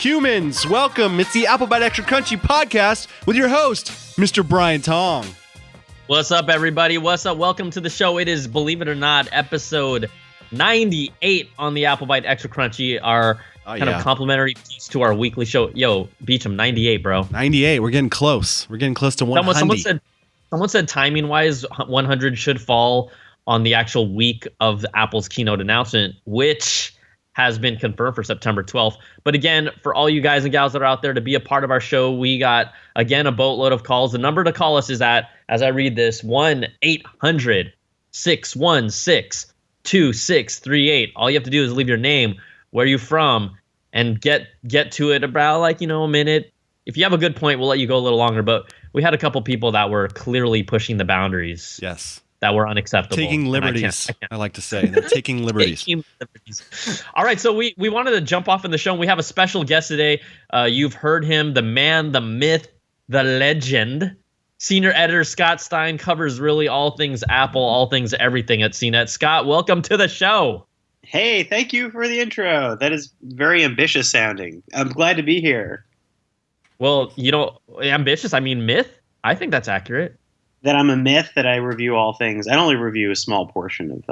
Humans, welcome. It's the Byte Extra Crunchy podcast with your host, Mr. Brian Tong. What's up, everybody? What's up? Welcome to the show. It is, believe it or not, episode 98 on the Byte Extra Crunchy, our of complimentary piece to our weekly show. Yo, Beecham, 98, bro. 98. We're getting close. We're getting close to 100. Someone said timing-wise, 100 should fall on the actual week of Apple's keynote announcement, which has been confirmed for September 12th. But again, for all you guys and gals that are out there to be a part of our show, we got, again, a boatload of calls. The number to call us is at, as I read this, 1-800-616-2638. All you have to do is leave your name, where you're from, and get to it about a minute. If you have a good point, we'll let you go a little longer. But we had a couple people that were clearly pushing the boundaries. Yes. That were unacceptable. Taking liberties, I like to say. They're taking liberties. All right, so we wanted to jump off in the show. We have a special guest today. You've heard him, the man, the myth, the legend. Senior editor Scott Stein covers really all things Apple, all things everything at CNET. Scott, welcome to the show. Hey, thank you for the intro. That is very ambitious sounding. I'm glad to be here. Well, ambitious, I mean myth. I think that's accurate. That I'm a myth, that I review all things. I only review a small portion of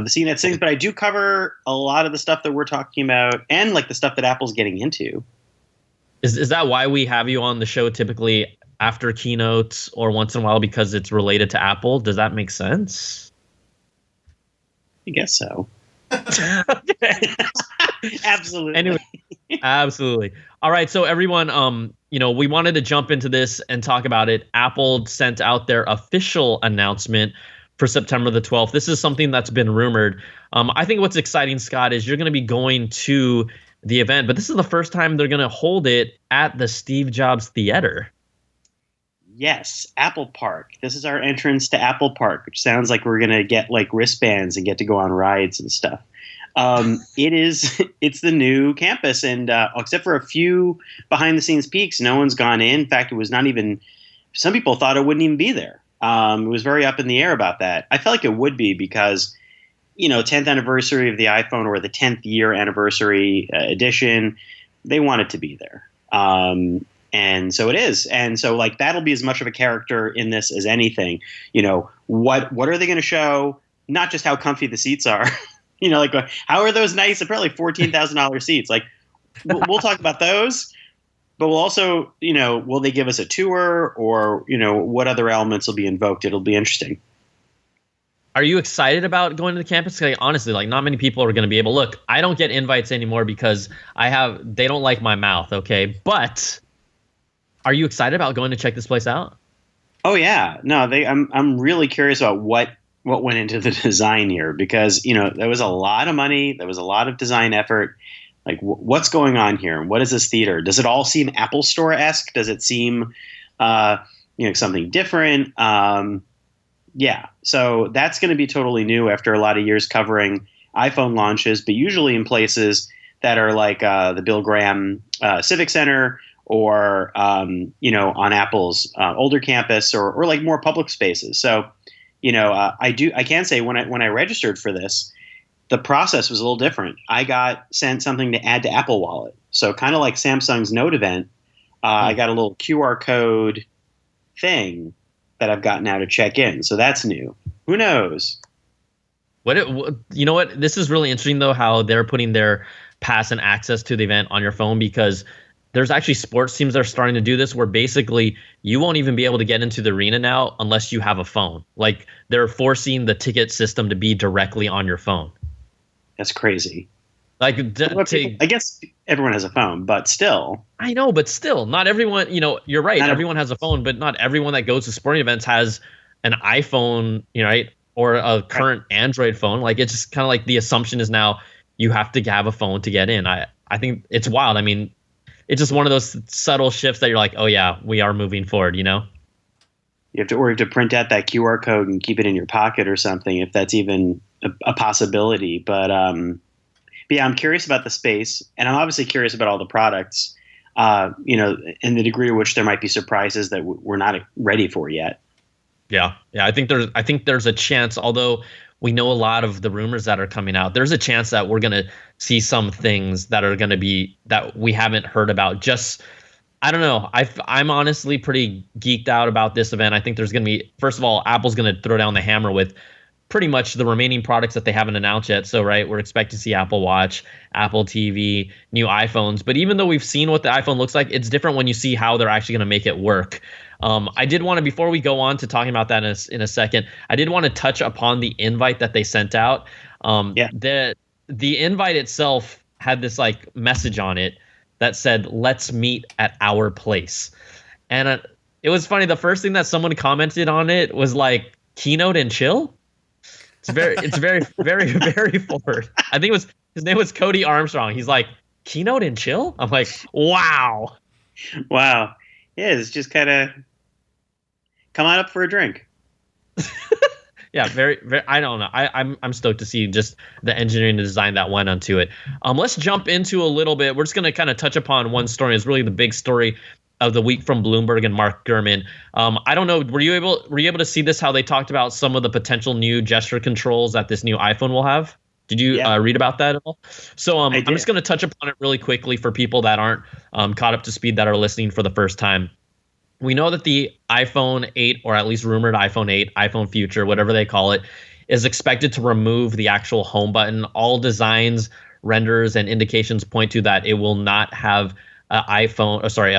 the CNET things, but I do cover a lot of the stuff that we're talking about and like the stuff that Apple's getting into. Is that why we have you on the show typically after keynotes or once in a while because it's related to Apple? Does that make sense? I guess so. Absolutely. Anyway, absolutely. All right, so everyone, we wanted to jump into this and talk about it. Apple sent out their official announcement for September the 12th. This is something that's been rumored. I think what's exciting, Scott, is you're going to be going to the event, but this is the first time they're going to hold it at the Steve Jobs Theater. Yes, Apple Park. This is our entrance to Apple Park, which sounds like we're going to get like wristbands and get to go on rides and stuff. It's the new campus, and except for a few behind the scenes peaks, no one's gone in. In fact, it was not even, some people thought it wouldn't even be there. It was very up in the air about that. I felt like it would be because, 10th anniversary of the iPhone or the 10th year anniversary edition, they want it to be there. And so it is. And so that'll be as much of a character in this as anything. What are they going to show? Not just how comfy the seats are. How are those nice? Apparently $14,000 seats. We'll talk about those, but we'll also, will they give us a tour or, what other elements will be invoked? It'll be interesting. Are you excited about going to the campus? Honestly, not many people are going to be able. Look, I don't get invites anymore because they don't like my mouth. Okay. But are you excited about going to check this place out? Oh yeah. No, I'm really curious about what went into the design here, because there was a lot of money, there was a lot of design effort. What's going on here? What is this theater? Does it all seem Apple Store-esque? Does it seem something different? So that's going to be totally new after a lot of years covering iPhone launches, but usually in places that are like the Bill Graham Civic Center or on Apple's older campus or like more public spaces. So I can say when I registered for this, the process was a little different. I got sent something to add to Apple Wallet. So kind of like Samsung's Note event, I got a little QR code thing that I've got now to check in. So that's new. Who knows? You know what? This is really interesting, though, how they're putting their pass and access to the event on your phone, because there's actually sports teams that are starting to do this where basically you won't even be able to get into the arena now unless you have a phone. They're forcing the ticket system to be directly on your phone. That's crazy. I guess everyone has a phone, but still. I know, but still, not everyone, you're right. Everyone has a phone, but not everyone that goes to sporting events has an iPhone, right? Or a current Android phone. It's just kind of like the assumption is now you have to have a phone to get in. I think it's wild. I mean, it's just one of those subtle shifts that you're like, oh yeah, we are moving forward, You have to print out that QR code and keep it in your pocket or something, if that's even a possibility. But yeah, I'm curious about the space, and I'm obviously curious about all the products, and the degree to which there might be surprises that we're not ready for yet. Yeah. I think there's a chance, although we know a lot of the rumors that are coming out. There's a chance that we're going to see some things that are going to be that we haven't heard about. Just, I don't know. I'm honestly pretty geeked out about this event. I think there's going to be, first of all, Apple's going to throw down the hammer with pretty much the remaining products that they haven't announced yet. So, right, we're expecting to see Apple Watch, Apple TV, new iPhones. But even though we've seen what the iPhone looks like, it's different when you see how they're actually going to make it work. I did want to, before we go on to talking about that in a second, I did want to touch upon the invite that they sent out. The invite itself had this like message on it that said, "Let's meet at our place." And it was funny. The first thing that someone commented on it was like, "Keynote and chill." It's very, very, very forward. I think his name was Cody Armstrong. He's like, "Keynote and chill?" I'm like, wow. Wow. Yeah, it's just kind of come on up for a drink. Yeah, very, very. I don't know. I'm stoked to see just the engineering and design that went onto it. Let's jump into a little bit. We're just going to kind of touch upon one story. It's really the big story of the week from Bloomberg and Mark Gurman. I don't know. Were you able to see this? How they talked about some of the potential new gesture controls that this new iPhone will have? Did you read about that at all? So I'm just going to touch upon it really quickly for people that aren't caught up to speed that are listening for the first time. We know that the iPhone 8, or at least rumored iPhone 8, iPhone Future, whatever they call it, is expected to remove the actual home button. All designs, renders, and indications point to that it will not have a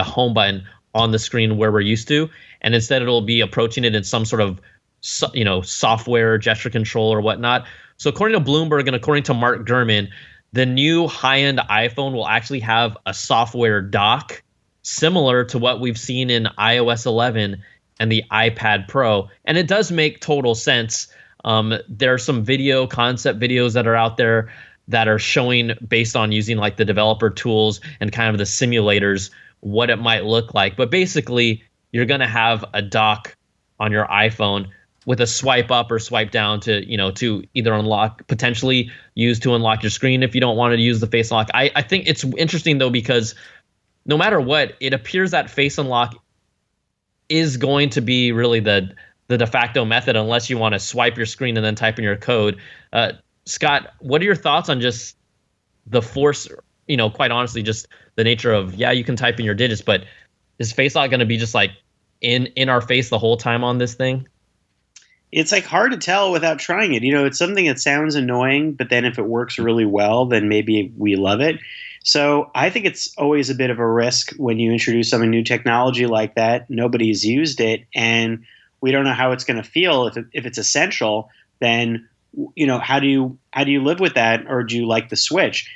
home button on the screen where we're used to, and instead it'll be approaching it in some sort of software gesture control or whatnot. So according to Bloomberg and according to Mark Gurman, the new high-end iPhone will actually have a software dock similar to what we've seen in iOS 11 and the iPad Pro, and it does make total sense. There are some concept videos that are out there that are showing, based on using like the developer tools and kind of the simulators, what it might look like. But basically, you're going to have a dock on your iPhone with a swipe up or swipe down to either unlock, potentially use to unlock your screen if you don't want to use the face unlock. I think it's interesting though, because no matter what, it appears that face unlock is going to be really the de facto method, unless you want to swipe your screen and then type in your code. Scott, what are your thoughts on just the force, quite honestly, just the nature of, you can type in your digits, but is face unlock going to be just like in our face the whole time on this thing? It's like hard to tell without trying it. It's something that sounds annoying, but then if it works really well, then maybe we love it. So I think it's always a bit of a risk when you introduce some new technology like that. Nobody's used it, and we don't know how it's going to feel. If it's essential, then how do you live with that, or do you like the switch?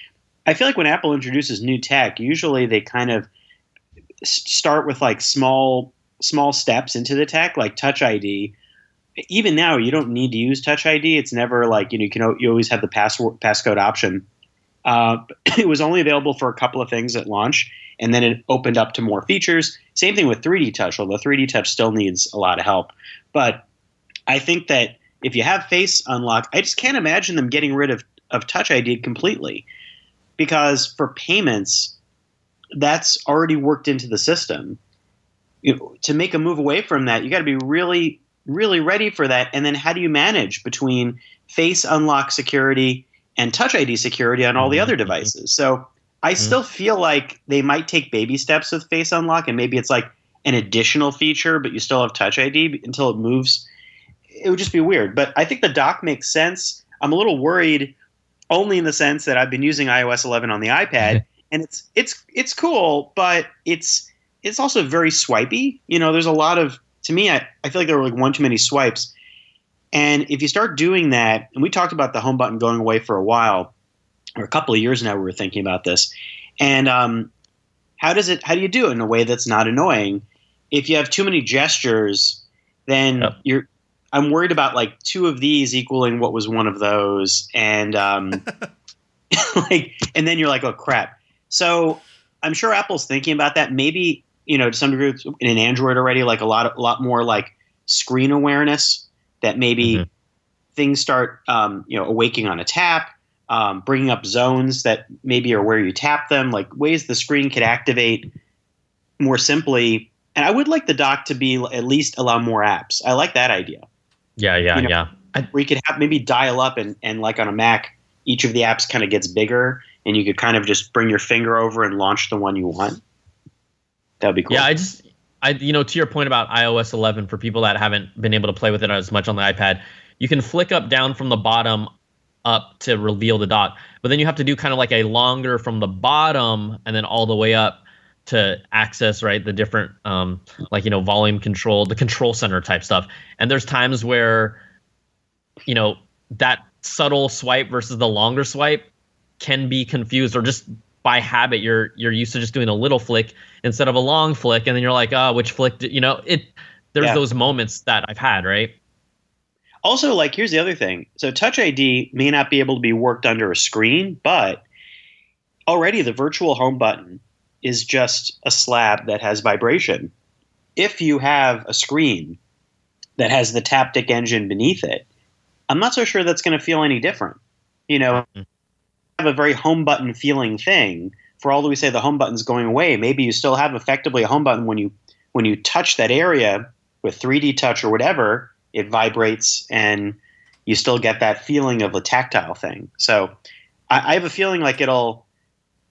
I feel like when Apple introduces new tech, usually they kind of start with like small steps into the tech, like Touch ID. Even now, you don't need to use Touch ID. It's never like you always have the passcode option. It was only available for a couple of things at launch, and then it opened up to more features. Same thing with 3D Touch, although 3D Touch still needs a lot of help. But I think that if you have face unlock, I just can't imagine them getting rid of Touch ID completely, because for payments, that's already worked into the system. To make a move away from that, you got to be really, really ready for that. And then how do you manage between face unlock security and Touch ID security on all the other devices? So I still feel like they might take baby steps with face unlock, and maybe it's like an additional feature, but you still have Touch ID until it moves. It would just be weird. But I think the dock makes sense. I'm a little worried only in the sense that I've been using iOS 11 on the iPad, and it's cool, but it's also very swipey. There's a lot of, to me, I feel like there were like one too many swipes. And if you start doing that, and we talked about the home button going away for a while, or a couple of years now, we were thinking about this. And how do you do it in a way that's not annoying? If you have too many gestures, then I'm worried about like two of these equaling what was one of those, and and then you're like, oh crap. So I'm sure Apple's thinking about that. Maybe to some degree in Android already, like a lot more like screen awareness. That maybe things start, awaking on a tap, bringing up zones that maybe are where you tap them, like ways the screen could activate more simply. And I would like the dock to be at least allow more apps. I like that idea. Yeah. where you could have maybe dial up and like on a Mac, each of the apps kind of gets bigger, and you could kind of just bring your finger over and launch the one you want. That would be cool. Yeah, to your point about iOS 11, for people that haven't been able to play with it as much on the iPad, you can flick up down from the bottom up to reveal the dock, but then you have to do kind of like a longer from the bottom and then all the way up to access, right, the different volume control, the control center type stuff. And there's times where that subtle swipe versus the longer swipe can be confused, or just by habit you're used to just doing a little flick instead of a long flick, and then you're like, which flick there's those moments that I've had, right? Also, like, here's the other thing. So Touch ID may not be able to be worked under a screen, but already the virtual home button is just a slab that has vibration. If you have a screen that has the Taptic engine beneath it, I'm not so sure that's going to feel any different. Have a very home button feeling thing. For all that we say the home button's going away, maybe you still have effectively a home button when you touch that area with 3D touch or whatever, it vibrates and you still get that feeling of a tactile thing. So I have a feeling like it'll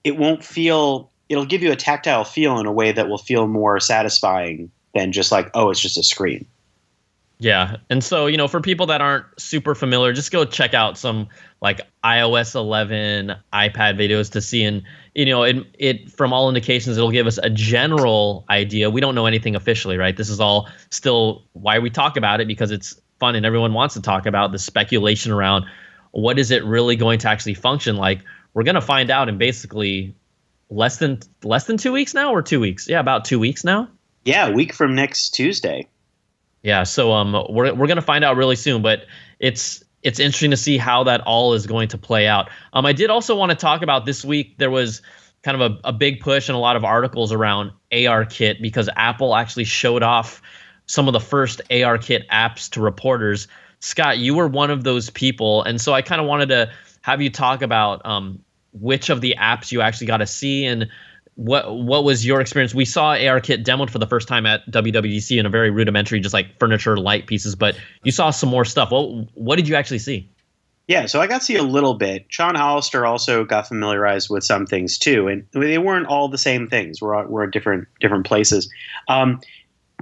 give you a tactile feel in a way that will feel more satisfying than just like, oh, it's just a screen. Yeah. And so, for people that aren't super familiar, just go check out some like iOS 11 iPad videos to see. And, it from all indications, it'll give us a general idea. We don't know anything officially, right? This is all still why we talk about it, because it's fun and everyone wants to talk about the speculation around what is it really going to actually function like. We're going to find out in basically less than 2 weeks now, or 2 weeks. Yeah, about 2 weeks now. Yeah, a week from next Tuesday. Yeah, so we're going to find out really soon, but it's interesting to see how that all is going to play out. I did also want to talk about this week. There was kind of a big push and a lot of articles around ARKit, because Apple actually showed off some of the first ARKit apps to reporters. Scott, you were one of those people, and so I kind of wanted to have you talk about which of the apps you actually got to see and what was your experience. We saw ARKit demoed for the first time at WWDC in a very rudimentary, just like furniture light pieces, but you saw some more stuff. What did you actually see? Yeah, so I got to see a little bit. Sean Hollister also got familiarized with some things too, and they weren't all the same things. We're at different places.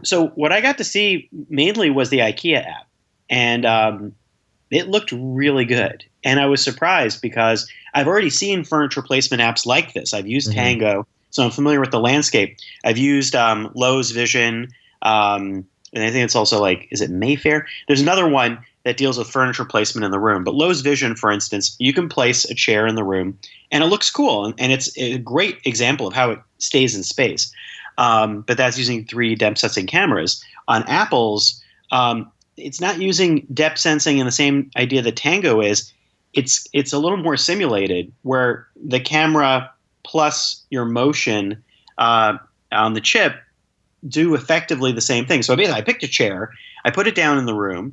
So what I got to see mainly was the IKEA app, and it looked really good. And I was surprised because I've already seen furniture placement apps like this. I've used Tango, so I'm familiar with the landscape. I've used Lowe's Vision, and I think it's also like, is it Mayfair? There's another one that deals with furniture placement in the room. But Lowe's Vision, for instance, you can place a chair in the room, and it looks cool. And it's a great example of how it stays in space. But that's using 3D depth sensing cameras. On Apple's, it's not using depth sensing in the same idea that Tango is. It's a little more simulated, where the camera plus your motion on the chip do effectively the same thing. So basically, I picked a chair, I put it down in the room,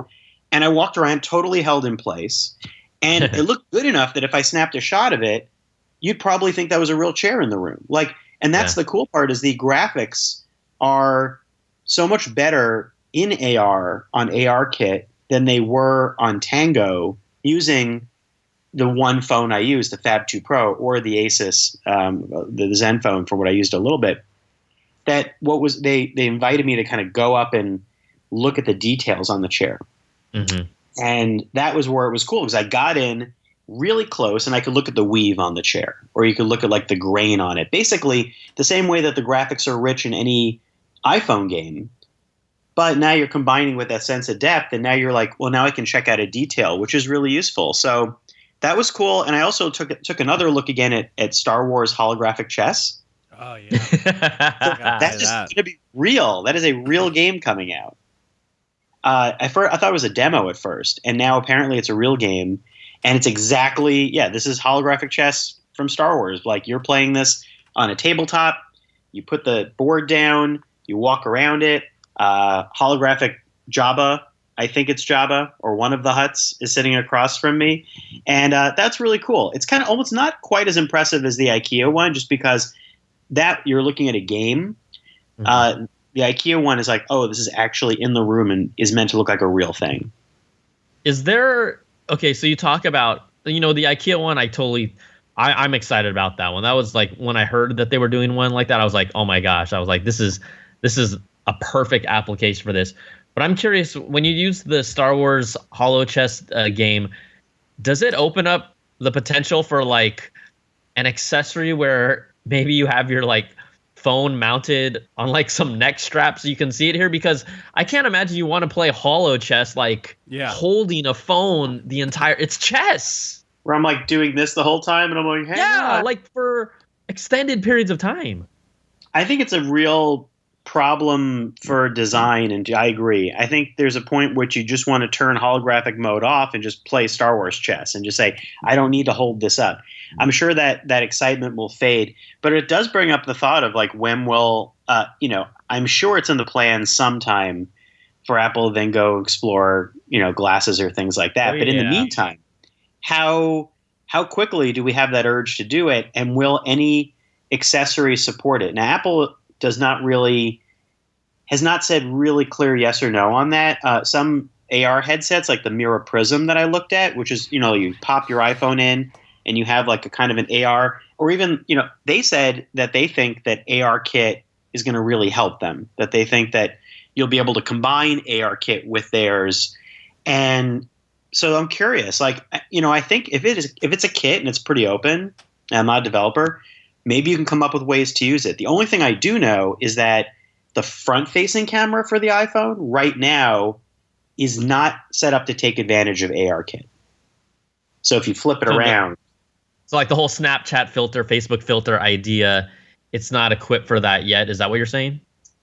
and I walked around totally held in place. And it looked good enough that if I snapped a shot of it, you'd probably think that was a real chair in the room. And that's the cool part, is the graphics are so much better in AR on ARKit than they were on Tango using the one phone I used, the Fab 2 Pro, or the Asus, the Zen phone, for what I used a little bit. They invited me to kind of go up and look at the details on the chair. Mm-hmm. And that was where it was cool, because I got in really close and I could look at the weave on the chair, or you could look at like the grain on it. Basically the same way that the graphics are rich in any iPhone game, but now you're combining with that sense of depth, and now you're like, well, now I can check out a detail, which is really useful. So that was cool. And I also took another look again at Star Wars holographic chess. Oh yeah. That's just going to be real. That is a real game coming out. I thought it was a demo at first, and now apparently it's a real game. And it's exactly, this is holographic chess from Star Wars. Like, you're playing this on a tabletop, you put the board down, you walk around it. Holographic Jabba, I think it's Jabba, or one of the Hutts, is sitting across from me. And that's really cool. It's kind of almost not quite as impressive as the IKEA one, just because that you're looking at a game. Mm-hmm. The IKEA one is like, oh, this is actually in the room and is meant to look like a real thing. Is there okay? So you talk about the IKEA one. I'm excited about that one. That was like when I heard that they were doing one like that. I was like, oh my gosh! I was like, this is a perfect application for this. But I'm curious, when you use the Star Wars Hollow Chest game, does it open up the potential for like an accessory where maybe you have your like phone mounted on like some neck straps so you can see it here? Because I can't imagine you want to play Hollow Chess like holding a phone it's chess. Where I'm like doing this the whole time and I'm like, hey. Yeah, like for extended periods of time. I think it's a real problem for design, and I agree. I think there's a point which you just want to turn holographic mode off and just play Star Wars chess and just say, I don't need to hold this up. I'm sure that excitement will fade, but it does bring up the thought of like, when will, I'm sure it's in the plan sometime for Apple to then go explore, glasses or things like that. But in the meantime, how quickly do we have that urge to do it? And will any accessory support it? Now, Apple has not said really clear yes or no on that. Some AR headsets, like the Mirror Prism that I looked at, which is, you pop your iPhone in and you have like a kind of an AR, or even, they said that they think that ARKit is going to really help them, that they think that you'll be able to combine ARKit with theirs. And so I'm curious, like, I think if it's a kit and it's pretty open, and I'm not a developer, maybe you can come up with ways to use it. The only thing I do know is that the front-facing camera for the iPhone right now is not set up to take advantage of ARKit. So if you flip it around. So like the whole Snapchat filter, Facebook filter idea, it's not equipped for that yet. Is that what you're saying?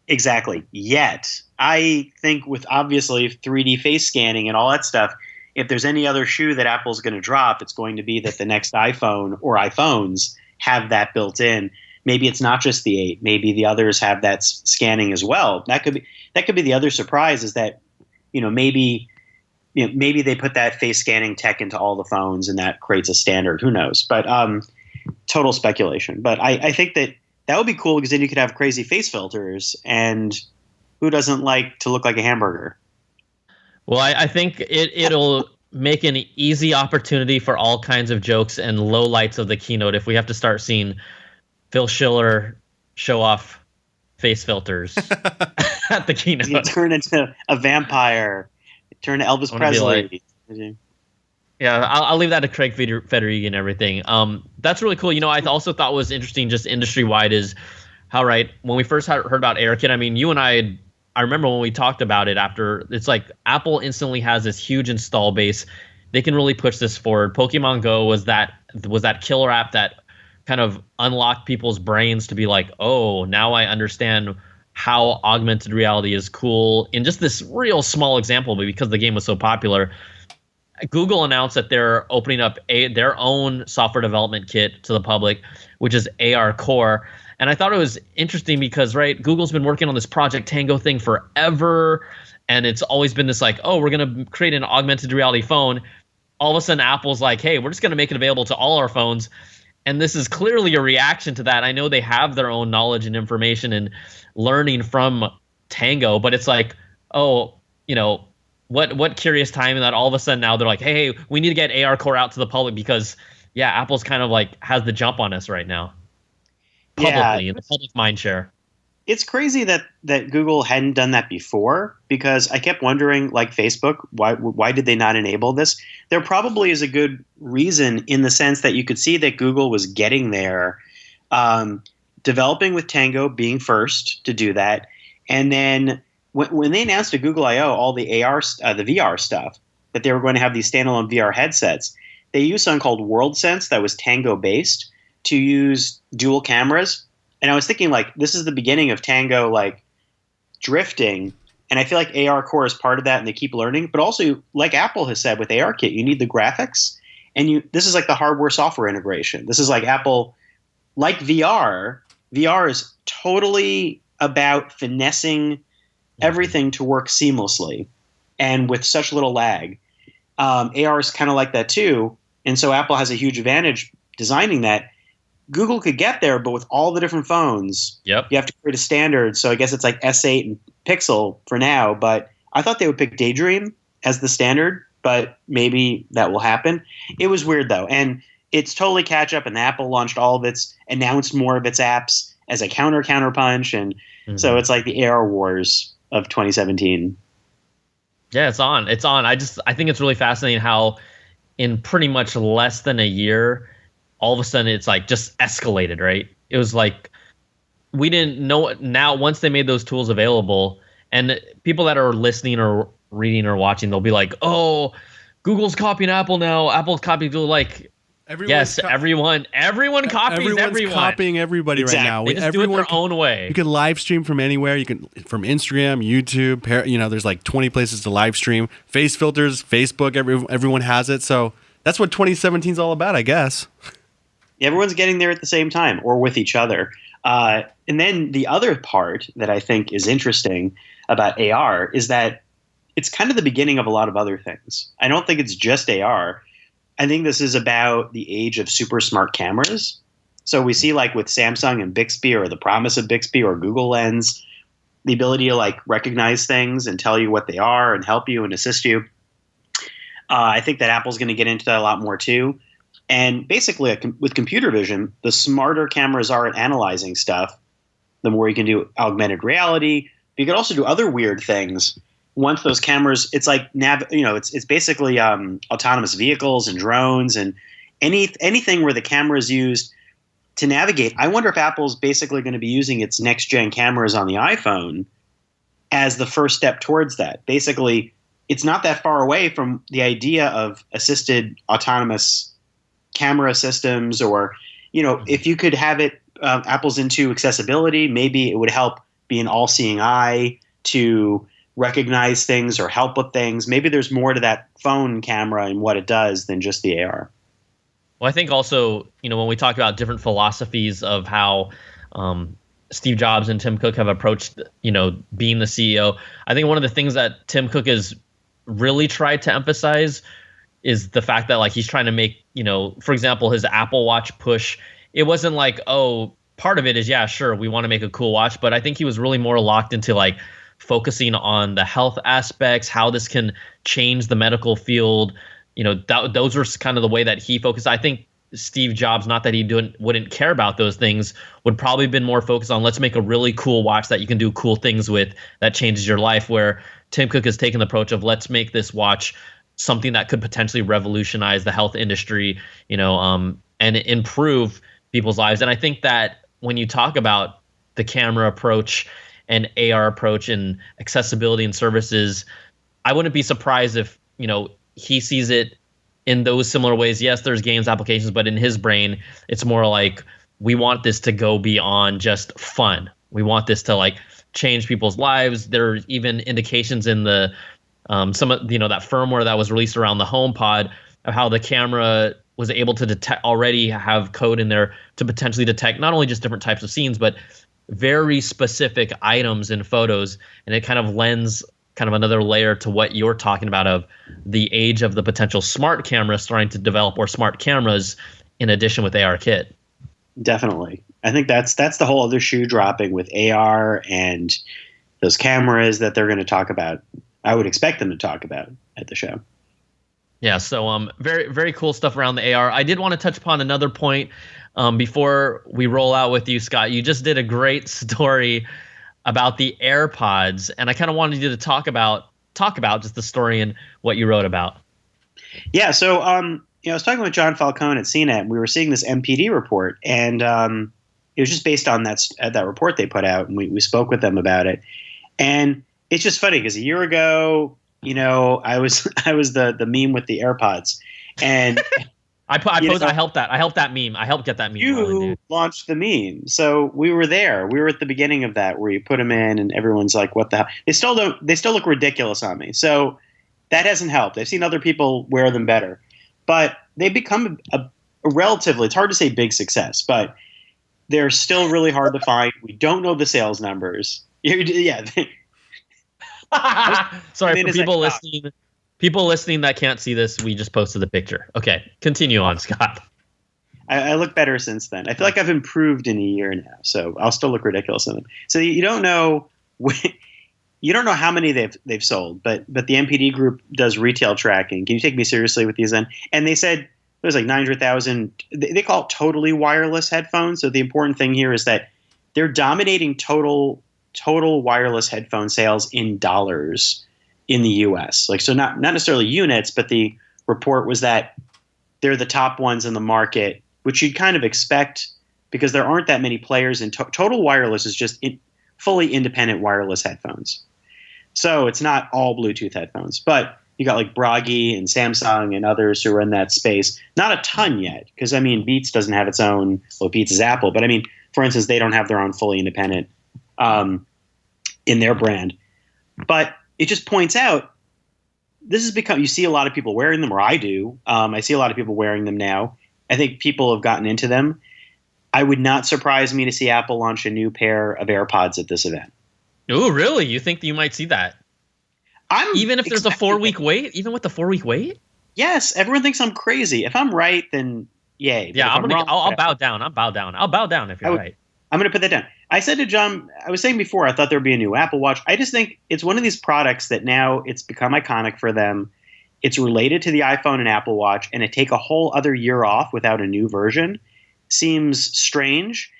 Exactly. Yet. I think with obviously 3D face scanning and all that stuff, if there's any other shoe that Apple's going to drop, it's going to be that the next iPhone or iPhones have that built in. Maybe it's not just the 8. Maybe the others have that scanning as well. That could be the other surprise, is that maybe they put that face scanning tech into all the phones and that creates a standard. Who knows? But total speculation. But I think that would be cool, because then you could have crazy face filters, and who doesn't like to look like a hamburger? Well, I think it'll make an easy opportunity for all kinds of jokes and lowlights of the keynote if we have to start seeing Phil Schiller show off face filters at the keynote. You turn into a vampire. Turn to Elvis Presley. Yeah, I'll leave that to Craig Federighi and everything. That's really cool. I also thought was interesting, just industry-wide, is how, right, when we first heard about AirKit, I mean, you and I remember when we talked about it after, it's like Apple instantly has this huge install base. They can really push this forward. Pokemon Go was that killer app that kind of unlocked people's brains to be like, oh, now I understand how augmented reality is cool in just this real small example. But because the game was so popular, Google announced that they're opening up their own software development kit to the public, which is AR Core. And I thought it was interesting because, right, Google's been working on this Project Tango thing forever. And it's always been this like, oh, we're going to create an augmented reality phone. All of a sudden, Apple's like, hey, we're just going to make it available to all our phones. And this is clearly a reaction to that. I know they have their own knowledge and information and learning from Tango, but it's like, oh, what curious time that all of a sudden now they're like, hey, we need to get AR Core out to the public because, yeah, Apple's kind of like has the jump on us right now. Publicly, in the public mind share. It's crazy that Google hadn't done that before, because I kept wondering, like Facebook, why did they not enable this? There probably is a good reason, in the sense that you could see that Google was getting there, developing with Tango, being first to do that, and then when they announced at Google I/O all the the VR stuff, that they were going to have these standalone VR headsets, they used something called WorldSense that was Tango based to use dual cameras. And I was thinking, like, this is the beginning of Tango, like, drifting. And I feel like AR Core is part of that, and they keep learning. But also, like Apple has said with ARKit, you need the graphics. And this is like the hardware-software integration. This is like Apple, like VR. VR is totally about finessing everything to work seamlessly and with such little lag. AR is kind of like that too. And so Apple has a huge advantage designing that. Google could get there, but with all the different phones, you have to create a standard. So I guess it's like S8 and Pixel for now, but I thought they would pick Daydream as the standard but maybe that will happen. It was weird though, and it's totally catch up. And Apple launched announced more of its apps as a counterpunch, and so it's like the AR wars of 2017. Yeah, it's on. It's on. I think it's really fascinating how in pretty much less than a year, all of a sudden it's like just escalated, right? It was like we didn't know. Now, once they made those tools available, and people that are listening or reading or watching, they'll be like, "Oh, Google's copying Apple now. Apple's copying Google." Like, yes, everyone copies everyone. Copying everybody right now. They just do it their own way. You can live stream from anywhere. You can from Instagram, YouTube. There's like 20 places to live stream. Face filters, Facebook. Everyone has it. So that's what 2017 is all about, I guess. Everyone's getting there at the same time or with each other. And then the other part that I think is interesting about AR is that it's kind of the beginning of a lot of other things. I don't think it's just AR. I think this is about the age of super smart cameras. So we see like with Samsung and Bixby, or the promise of Bixby, or Google Lens, the ability to like recognize things and tell you what they are and help you and assist you. I think that Apple's going to get into that a lot more too. And basically with computer vision, the smarter cameras are at analyzing stuff, the more you can do augmented reality. But you can also do other weird things. Once those cameras, it's like it's basically autonomous vehicles and drones and anything where the camera is used to navigate. I wonder if Apple's basically going to be using its next gen cameras on the iPhone as the first step towards that. Basically, it's not that far away from the idea of assisted autonomous camera systems, or if you could have it, Apple's into accessibility. Maybe it would help be an all-seeing eye to recognize things or help with things. Maybe there's more to that phone camera and what it does than just the AR. Well, I think also, when we talk about different philosophies of how Steve Jobs and Tim Cook have approached, being the CEO, I think one of the things that Tim Cook has really tried to emphasize is the fact that like he's trying to make, for example, his Apple Watch push. It wasn't like, oh, part of it is, yeah, sure, we want to make a cool watch, but I think he was really more locked into like focusing on the health aspects, how this can change the medical field. Those are kind of the way that he focused. I think Steve Jobs, not that he wouldn't care about those things, would probably been more focused on let's make a really cool watch that you can do cool things with that changes your life, where Tim Cook has taken the approach of let's make this watch something that could potentially revolutionize the health industry, and improve people's lives. And I think that when you talk about the camera approach and AR approach and accessibility and services, I wouldn't be surprised if, he sees it in those similar ways. Yes, there's games applications, but in his brain, it's more like we want this to go beyond just fun. We want this to like change people's lives. There are even indications in the some of that firmware that was released around the HomePod of how the camera was able to detect, already have code in there to potentially detect not only just different types of scenes, but very specific items in photos. And it kind of lends kind of another layer to what you're talking about of the age of the potential smart cameras starting to develop, or smart cameras in addition with ARKit. Definitely. I think that's the whole other shoe dropping with AR and those cameras that they're going to talk about. I would expect them to talk about at the show. Yeah, so very, very cool stuff around the AR. I did want to touch upon another point before we roll out with you, Scott. You just did a great story about the AirPods, and I kind of wanted you to talk about just the story and what you wrote about. Yeah, so I was talking with John Falcone at CNET, and we were seeing this MPD report, and it was just based on that report they put out, and we spoke with them about it. And it's just funny because a year ago, I was the meme with the AirPods, and I helped that meme. I helped get that meme. You launched the meme, so we were there. We were at the beginning of that, where you put them in, and everyone's like, "What the hell?" They still look ridiculous on me. So that hasn't helped. I've seen other people wear them better, but they've become a relatively. It's hard to say big success, but they're still really hard to find. We don't know the sales numbers. Yeah. Sorry for people listening that can't see this. We just posted the picture. Okay, continue on, Scott. I look better since then. I feel like I've improved in a year now, so I'll still look ridiculous in them. So you don't know you don't know how many they've sold, but the MPD group does retail tracking. Can you take me seriously with these then? And they said it was like 900,000. They call it totally wireless headphones. So the important thing here is that they're dominating total wireless headphone sales in dollars in the US. Like, so not necessarily units, but the report was that they're the top ones in the market, which you'd kind of expect because there aren't that many players in total wireless is just fully independent wireless headphones. So it's not all Bluetooth headphones, but you got like Bragi and Samsung and others who are in that space. Not a ton yet, because I mean, Beats doesn't have its own. Well, Beats is Apple, but I mean, for instance, they don't have their own fully independent in their brand. But it just points out this has become. You see a lot of people wearing them, or I do. I see a lot of people wearing them now. I think people have gotten into them. I would not surprise me to see Apple launch a new pair of AirPods at this event. Oh, really? You think you might see that? Even if there's a 4-week wait? Even with the 4-week wait? Yes. Everyone thinks I'm crazy. If I'm right, then yay. Yeah, I'll bow down. I'll bow down if you're right. I'm going to put that down. I said to John, I was saying before, I thought there'd be a new Apple Watch. I just think it's one of these products that now it's become iconic for them. It's related to the iPhone and Apple Watch, and to take a whole other year off without a new version seems strange.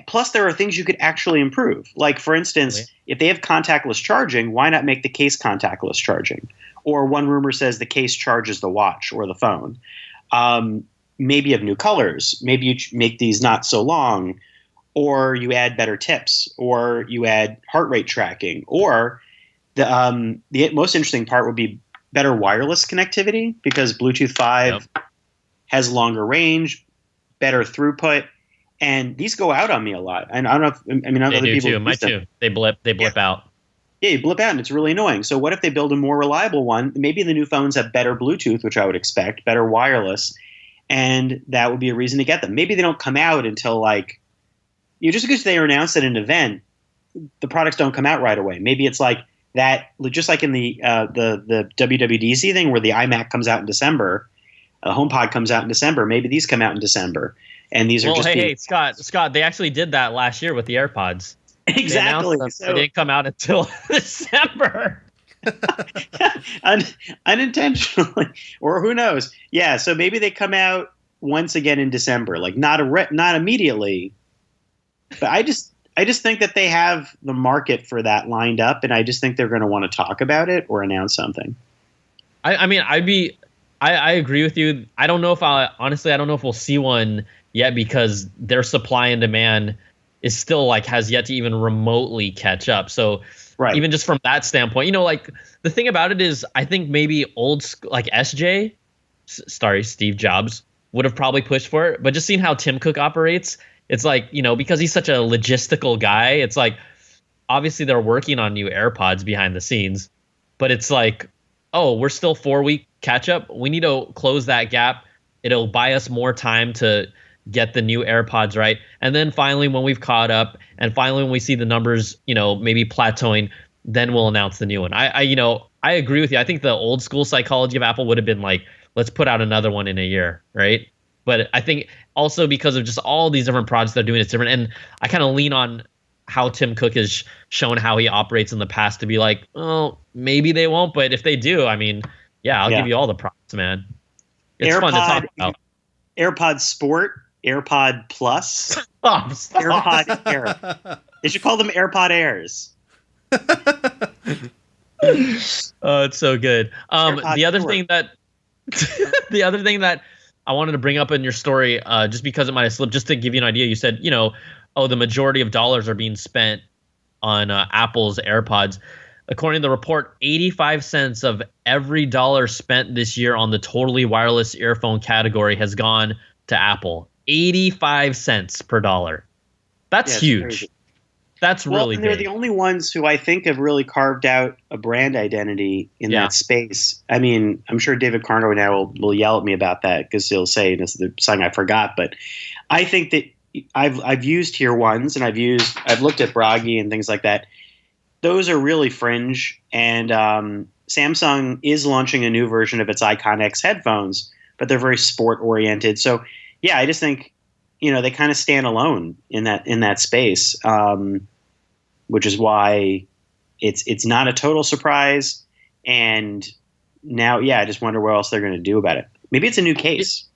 Plus, there are things you could actually improve. Like, for instance, if they have contactless charging, why not make the case contactless charging? Or one rumor says the case charges the watch or the phone. Maybe you have new colors. Maybe you make these not so long. Or you add better tips. Or you add heart rate tracking. Or the most interesting part would be better wireless connectivity, because Bluetooth 5 has longer range, better throughput. And these go out on me a lot. And I don't know if, I mean, other people too. Mine too. They blip out. Yeah, you blip out and it's really annoying. So what if they build a more reliable one? Maybe the new phones have better Bluetooth, which I would expect, better wireless, and that would be a reason to get them. Maybe they don't come out until just because they are announced at an event, the products don't come out right away. Maybe it's like that, just like in the WWDC thing where the iMac comes out in December, HomePod comes out in December. Maybe these come out in December. And these are hey, Scott, they actually did that last year with the AirPods. Exactly. They didn't come out until December. Unintentionally, or who knows? Yeah, so maybe they come out once again in December, like not immediately. But I just think that they have the market for that lined up, and I just think they're going to want to talk about it or announce something. I agree with you. I don't know if we'll see one yet, because their supply and demand is still has yet to even remotely catch up. So even just from that standpoint, the thing about it is, I think maybe old school, Steve Jobs would have probably pushed for it, but just seeing how Tim Cook operates, it's because he's such a logistical guy, it's obviously they're working on new AirPods behind the scenes, but it's we're still 4-week catch up. We need to close that gap. It'll buy us more time to get the new AirPods right. And then finally, when we've caught up, and finally when we see the numbers, maybe plateauing, then we'll announce the new one. I agree with you. I think the old school psychology of Apple would have been let's put out another one in a year, right? But I think also because of just all these different projects they're doing, it's different. And I kind of lean on how Tim Cook has shown how he operates in the past to be maybe they won't, but if they do, I'll give you all the props, man. It's fun to talk about. AirPod Sport, AirPod Plus, Stop. AirPod Air. They should call them AirPod Airs. Oh, it's so good. The other thing that I wanted to bring up in your story, just because it might have slipped, just to give you an idea, you said, the majority of dollars are being spent on Apple's AirPods. According to the report, 85 cents of every dollar spent this year on the totally wireless earphone category has gone to Apple. 85 cents per dollar. That's huge. Crazy. That's really big. They're the only ones who I think have really carved out a brand identity in that space. I mean, I'm sure David Carno now will yell at me about that, because he'll say this is something I forgot. But I think that I've used Tier 1s, and I've looked at Bragi and things like that. Those are really fringe, and Samsung is launching a new version of its Icon X headphones, but they're very sport oriented. So yeah, I just think they kind of stand alone in that space, which is why It's not a total surprise, and now, I just wonder what else they're going to do about it. Maybe it's a new case.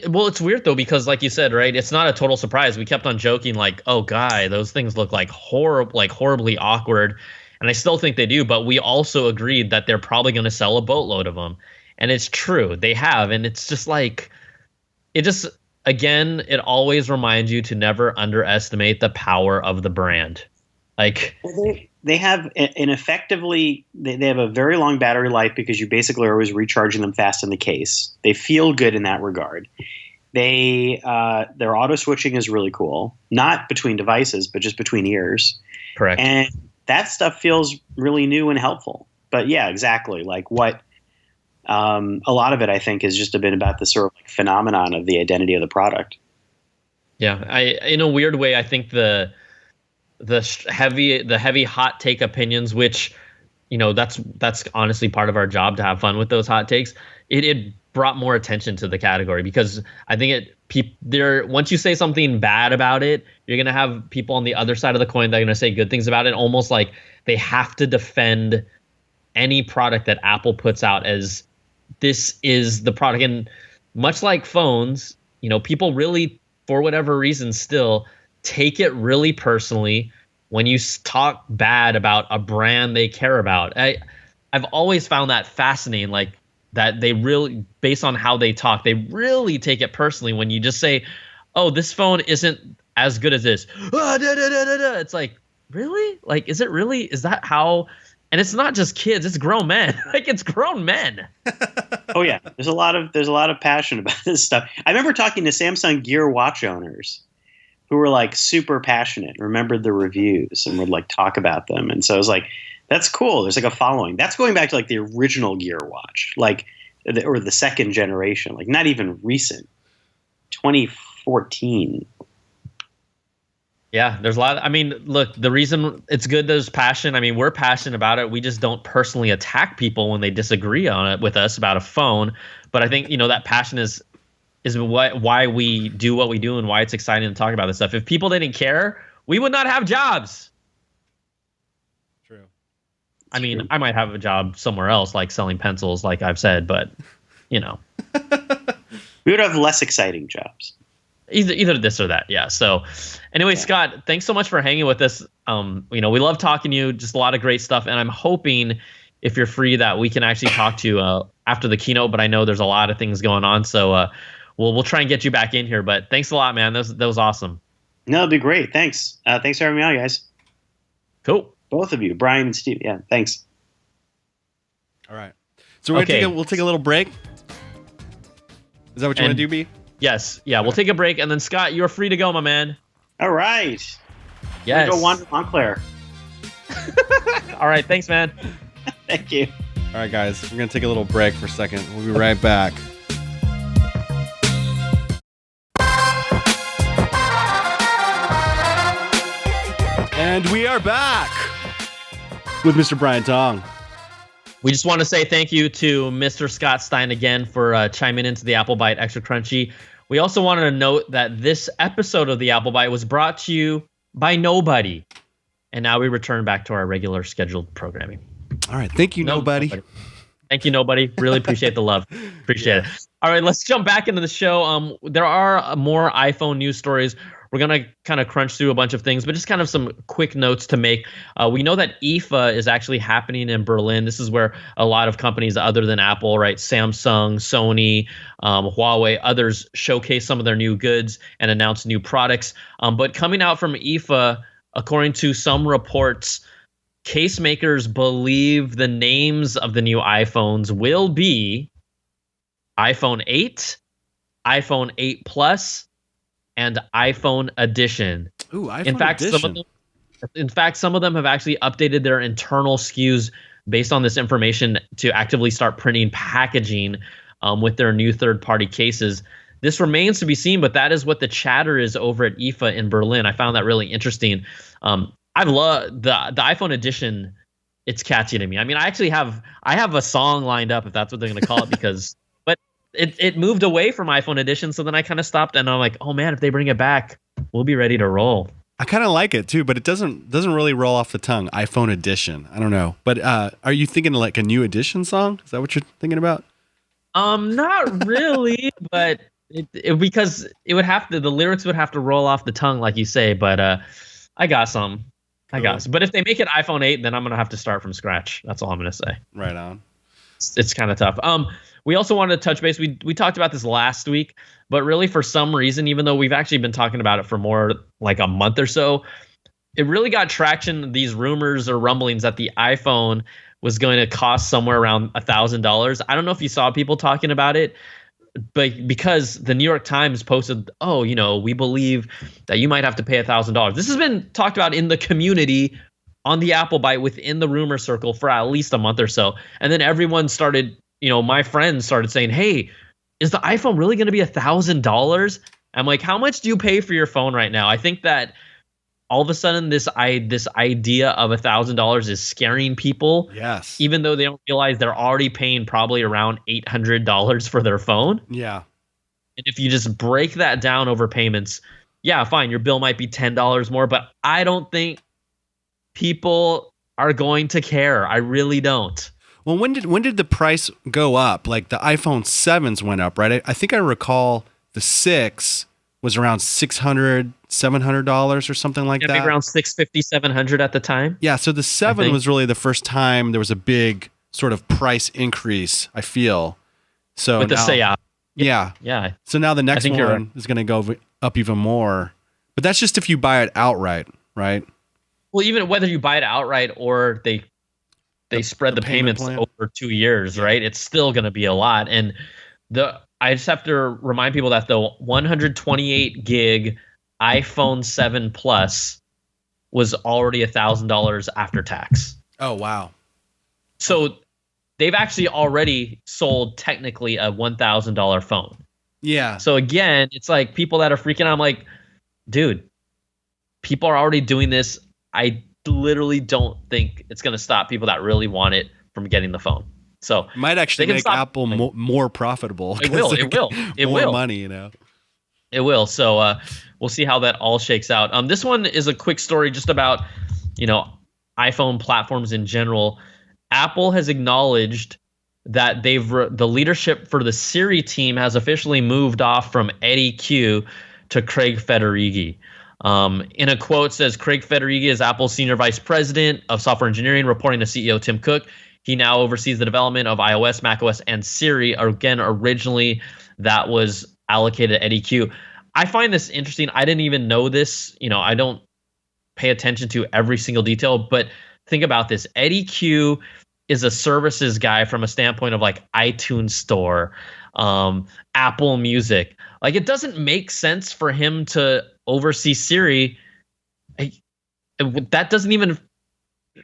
Well, it's weird though, because like you said, right, it's not a total surprise. We kept on joking like, oh, guy, those things look like horribly awkward, and I still think they do. But we also agreed that they're probably going to sell a boatload of them, and it's true, they have, and it's just like, again, it always reminds you to never underestimate the power of the brand. Like, they have an effectively, they have a very long battery life because you basically are always recharging them fast in the case. They feel good in that regard. Their auto switching is really cool, not between devices, but just between ears. Correct. And that stuff feels really new and helpful. But yeah, exactly. Like what a lot of it, I think, has just been about the sort of like phenomenon of the identity of the product. Yeah, in a weird way, I think the heavy hot take opinions, which, that's honestly part of our job, to have fun with those hot takes. It brought more attention to the category, because I think once you say something bad about it, you're gonna have people on the other side of the coin that are gonna say good things about it, almost like they have to defend any product that Apple puts out as this is the product. And much like phones, people really, for whatever reason, still take it really personally when you talk bad about a brand they care about. I've always found that fascinating, like that they really, based on how they talk, they really take it personally when you just say, oh, this phone isn't as good as this. It's like, really? Like, is it really? Is that how? And it's not just kids, it's grown men. Like, it's grown men. Oh yeah, there's a lot of passion about this stuff. I remember talking to Samsung Gear watch owners who were like super passionate, remembered the reviews, and would like talk about them. And so I was like, that's cool. There's like a following. That's going back to like the original Gear watch, like, or the second generation, like not even recent, 2014. Yeah, there's a lot. I mean, look, the reason it's good, there's passion. I mean, we're passionate about it. We just don't personally attack people when they disagree on it with us about a phone. But I think, that passion is why we do what we do and why it's exciting to talk about this stuff. If people didn't care, we would not have jobs. True. I mean, I might have a job somewhere else, like selling pencils, like I've said, but, We would have less exciting jobs. Either this or that. Yeah. So anyway, yeah. Scott, thanks so much for hanging with us. We love talking to you, just a lot of great stuff. And I'm hoping, if you're free, that we can actually talk to you after the keynote, but I know there's a lot of things going on. So we'll try and get you back in here, but thanks a lot, man. That was awesome. No, it'd be great. Thanks. Thanks for having me on, guys. Cool. Both of you, Brian and Steve. Yeah. Thanks. All right. So we'll take a little break. Is that what you want to do, B? Yes. Yeah. We'll take a break, and then Scott, you're free to go, my man. All right. Yes. Go wander Montclair. All right. Thanks, man. Thank you. All right, guys. We're going to take a little break for a second. We'll be right back. And we are back with Mr. Brian Tong. We just want to say thank you to Mr. Scott Stein again for chiming into the Apple Byte Extra Crunchy. We also wanted to note that this episode of the Apple Byte was brought to you by nobody. And now we return back to our regular scheduled programming. All right. Thank you, nobody. Thank you, nobody. Really appreciate the love. Appreciate it. All right, let's jump back into the show. There are more iPhone news stories. We're going to kind of crunch through a bunch of things, but just kind of some quick notes to make. We know that IFA is actually happening in Berlin. This is where a lot of companies other than Apple, right, Samsung, Sony, Huawei, others showcase some of their new goods and announce new products. But coming out from IFA, according to some reports, case makers believe the names of the new iPhones will be iPhone 8, iPhone 8 Plus, and iPhone Edition. Ooh, iPhone Edition. In fact, some of them have actually updated their internal SKUs based on this information to actively start printing packaging with their new third-party cases. This remains to be seen, but that is what the chatter is over at IFA in Berlin. I found that really interesting. I've loved the iPhone Edition. It's catchy to me. I mean, I have a song lined up, if that's what they're going to call it, because but it moved away from iPhone Edition, so then I kind of stopped and I'm like, oh man, if they bring it back, we'll be ready to roll. I kind of like it too, but it doesn't really roll off the tongue. iPhone edition. I don't know. But are you thinking like a new edition song? Is that what you're thinking about? Not really, but because it would have to, the lyrics would have to roll off the tongue, like you say. But I got some. I got some. But if they make it iPhone 8, then I'm gonna have to start from scratch. That's all I'm gonna say. Right on. It's kind of tough. We also wanted to touch base. We talked about this last week, but really for some reason, even though we've actually been talking about it for more like a month or so, it really got traction. These rumors or rumblings that the iPhone was going to cost somewhere around $1,000. I don't know if you saw people talking about it, but because the New York Times posted, oh, we believe that you might have to pay $1,000. This has been talked about in the community on the Apple Byte within the rumor circle for at least a month or so. And then everyone started, my friends started saying, hey, is the iPhone really going to be $1,000? I'm like, how much do you pay for your phone right now? I think that all of a sudden this idea of $1,000 is scaring people. Yes. Even though they don't realize they're already paying probably around $800 for their phone. Yeah. And if you just break that down over payments, yeah, fine, your bill might be $10 more, but I don't think people are going to care. I really don't. Well, when did the price go up? Like the iPhone 7s went up, right? I think I recall the 6 was around $600, $700 or something like that. Maybe around $650, $700 at the time. Yeah, so the 7 was really the first time there was a big sort of price increase, I feel. So with the say yeah. So now the next one is going to go up even more. But that's just if you buy it outright, right? Well, even whether you buy it outright or they spread the payments over 2 years, right? It's still going to be a lot. And I just have to remind people that the 128 gig iPhone 7 Plus was already $1,000 after tax. Oh, wow. So they've actually already sold technically a $1,000 phone. Yeah. So again, it's like people that are freaking out. I'm like, dude, people are already doing this. I literally don't think it's going to stop people that really want it from getting the phone. So might actually make Apple more profitable. It will. It will. More money, It will. So we'll see how that all shakes out. This one is a quick story just about, iPhone platforms in general. Apple has acknowledged that the leadership for the Siri team has officially moved off from Eddie Q to Craig Federighi. In a quote, says Craig Federighi is Apple's senior vice president of software engineering, reporting to CEO Tim Cook. He now oversees the development of iOS, macOS, and Siri. Again, originally that was allocated to Eddie Q. I find this interesting. I didn't even know this. I don't pay attention to every single detail, but think about this. Eddie Q is a services guy from a standpoint of like iTunes Store, Apple Music. Like, it doesn't make sense for him to oversee Siri. That doesn't even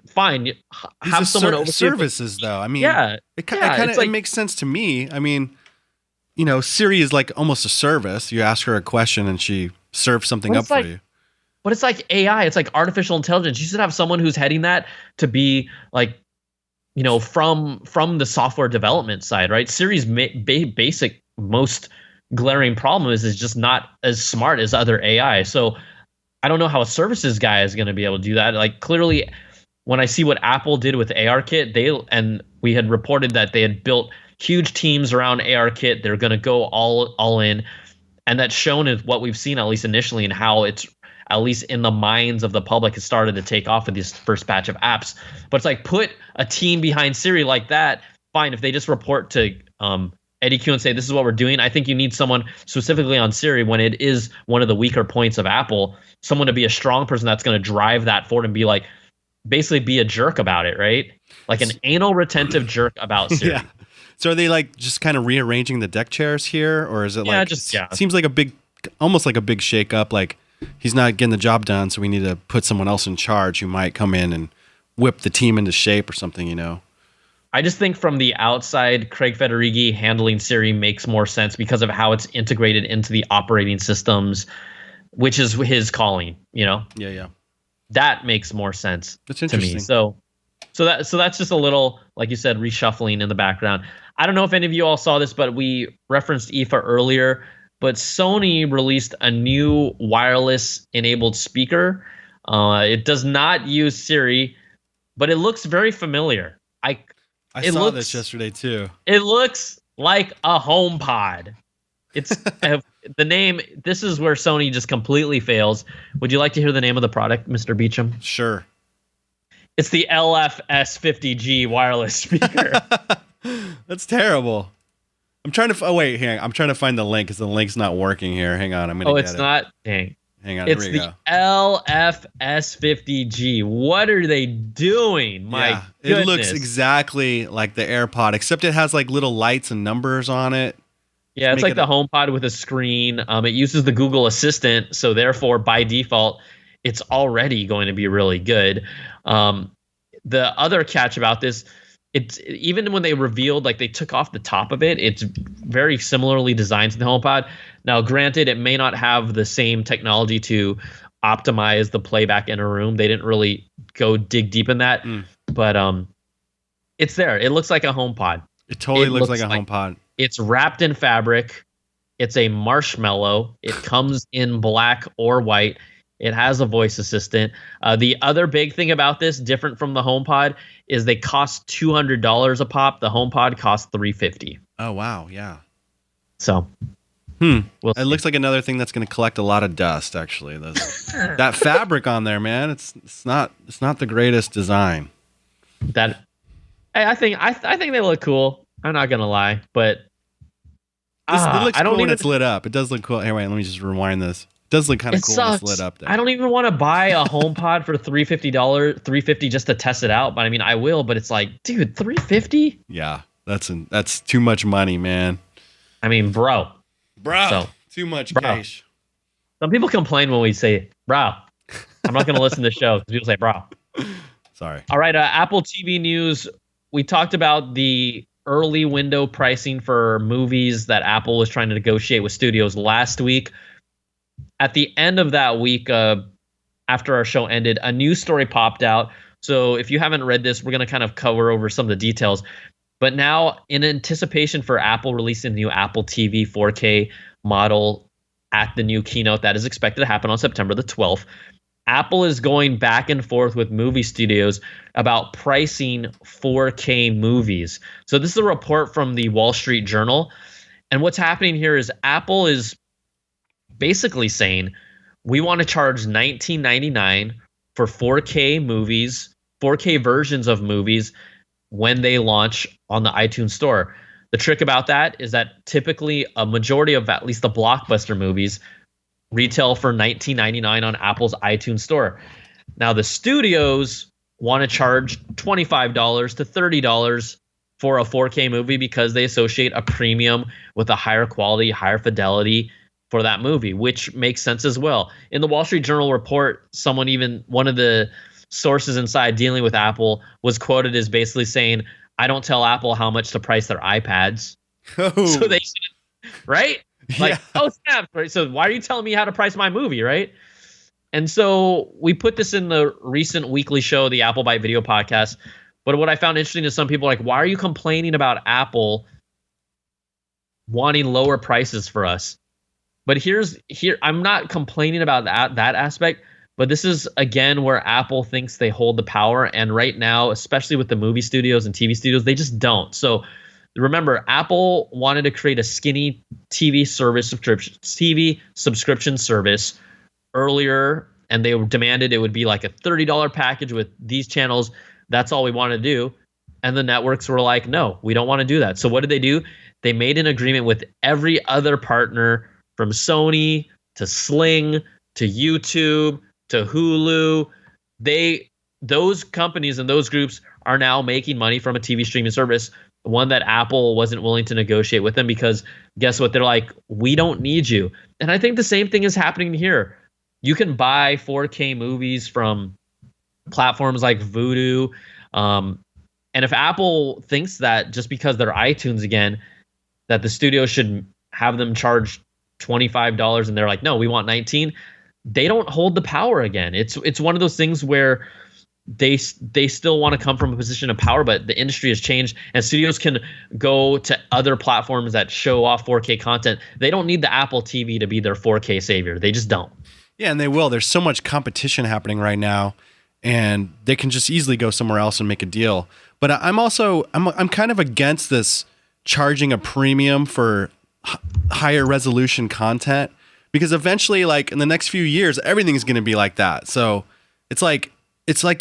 fine. Have someone oversee services, though. I mean, yeah, it kind of makes sense to me. I mean, Siri is like almost a service. You ask her a question and she serves something up for you. But it's like AI. It's like artificial intelligence. You should have someone who's heading that to be like, from the software development side, right? Siri's basic, most glaring problem is just not as smart as other AI. So I don't know how a services guy is going to be able to do that. Like, clearly, when I see what Apple did with ARKit, we had reported that they had built huge teams around ARKit. They're going to go all in, and that's shown in what we've seen, at least initially, and how it's, at least in the minds of the public, has started to take off with this first batch of apps. But it's like, put a team behind Siri like that. Fine, if they just report to Eddie Q and say, this is what we're doing. I think you need someone specifically on Siri, when it is one of the weaker points of Apple, someone to be a strong person that's going to drive that forward and be like, basically be a jerk about it, right? Like an anal retentive jerk about Siri. Yeah. So are they like just kind of rearranging the deck chairs here, or is it seems like almost like a big shake up, like he's not getting the job done, so we need to put someone else in charge who might come in and whip the team into shape or something, I just think from the outside, Craig Federighi handling Siri makes more sense because of how it's integrated into the operating systems, which is his calling, Yeah. That makes more sense to me. So that's just a little, like you said, reshuffling in the background. I don't know if any of you all saw this, but we referenced IFA earlier, but Sony released a new wireless enabled speaker. It does not use Siri, but it looks very familiar. I saw this yesterday too. It looks like a HomePod. It's the name. This is where Sony just completely fails. Would you like to hear the name of the product, Mr. Beecham? Sure. It's the LFS50G wireless speaker. That's terrible. I'm trying to. I'm trying to find the link because the link's not working here. Hang on, I'm gonna. Oh, it's not. Dang. Hang on. It's the LFS50G. What are they doing? My goodness. It looks exactly like the AirPod, except it has like little lights and numbers on it. Yeah, it's like the HomePod with a screen. It uses the Google Assistant, so therefore, by default, it's already going to be really good. The other catch about this, it's even when they revealed, like they took off the top of it, it's very similarly designed to the HomePod. Now, granted, it may not have the same technology to optimize the playback in a room. They didn't really go dig deep in that, but it's there. It looks like a HomePod. It totally looks like a HomePod. It's wrapped in fabric. It's a marshmallow. It comes in black or white. It has a voice assistant. The other big thing about this, different from the HomePod, is they cost $200 a pop. The HomePod costs $350. Oh wow, yeah. So, it looks like another thing that's going to collect a lot of dust. Actually, that fabric on there, man. It's not the greatest design. I think they look cool. I'm not gonna lie, but it looks cool when it's lit up. It does look cool. Hey, wait, let me just rewind this. It does look kind of cool when it's lit up there. I don't even want to buy a HomePod for $350 just to test it out. But I mean, I will. But it's like, dude, $350? Yeah, that's too much money, man. I mean, bro, too much cash. Some people complain when we say, bro. I'm not gonna listen to the show because people say, bro. Sorry. All right, Apple TV news. We talked about the early window pricing for movies that Apple was trying to negotiate with studios last week. At the end of that week, after our show ended, a news story popped out. So if you haven't read this, we're going to kind of cover over some of the details. But now, in anticipation for Apple releasing the new Apple TV 4K model at the new keynote that is expected to happen on September the 12th, Apple is going back and forth with movie studios about pricing 4K movies. So this is a report from the Wall Street Journal. And what's happening here is Apple is basically saying, we want to charge $19.99 for 4K movies, 4K versions of movies when they launch on the iTunes store. The trick about that is that typically a majority of at least the blockbuster movies retail for $19.99 on Apple's iTunes store. Now, the studios want to charge $25 to $30 for a 4K movie because they associate a premium with a higher quality, higher fidelity for that movie, which makes sense as well. In the Wall Street Journal report, one of the sources inside dealing with Apple was quoted as basically saying, I don't tell Apple how much to price their iPads. Oh. So they should, right? Like, oh, snap. Right? So why are you telling me how to price my movie, right? And so we put this in the recent weekly show, the Apple Byte Video Podcast. But what I found interesting is some people are like, why are you complaining about Apple wanting lower prices for us? But here, I'm not complaining about that aspect, but this is, again, where Apple thinks they hold the power. And right now, especially with the movie studios and TV studios, they just don't. So remember, Apple wanted to create a skinny TV subscription service earlier, and they demanded it would be like a $30 package with these channels. That's all we want to do. And the networks were like, no, we don't want to do that. So what did they do? They made an agreement with every other partner, from Sony to Sling to YouTube to Hulu. Those companies and those groups are now making money from a TV streaming service, one that Apple wasn't willing to negotiate with them because guess what? They're like, we don't need you. And I think the same thing is happening here. You can buy 4K movies from platforms like Vudu. And if Apple thinks that just because they're iTunes again, that the studio should have them charge $25 and they're like, no, we want $19, they don't hold the power again. It's one of those things where they still want to come from a position of power, but the industry has changed and studios can go to other platforms that show off 4K content. They don't need the Apple TV to be their 4K savior. They just don't. Yeah, and they will. There's so much competition happening right now, and they can just easily go somewhere else and make a deal. But I'm kind of against this charging a premium for higher resolution content, because eventually, like in the next few years, everything's going to be like that. So it's like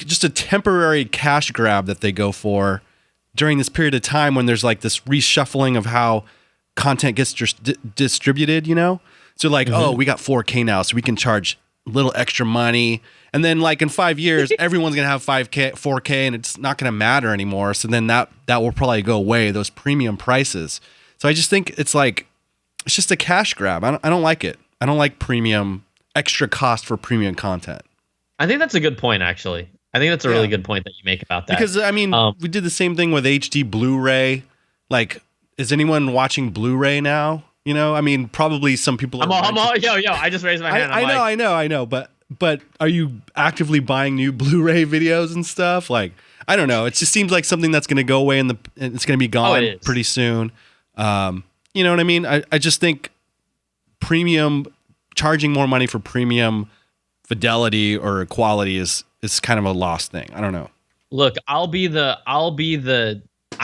just a temporary cash grab that they go for during this period of time when there's like this reshuffling of how content gets distributed, you know? So like, oh, we got 4K now, so we can charge a little extra money. And then like in 5 years, everyone's going to have 4K, and it's not going to matter anymore. So then that will probably go away, those premium prices. So I just think it's just a cash grab. I don't like it. I don't like premium, extra cost for premium content. I think that's a good point, actually. I think that's a really good point that you make about that. Because, I mean, we did the same thing with HD Blu-ray. Like, is anyone watching Blu-ray now? You know, I mean, probably some people. Yo, I just raised my hand. I know. But are you actively buying new Blu-ray videos and stuff? Like, I don't know. It just seems like something that's going to go away and it's going to be gone pretty soon. You know what I mean? I just think charging more money for premium fidelity or quality is kind of a lost thing. I don't know. Look, I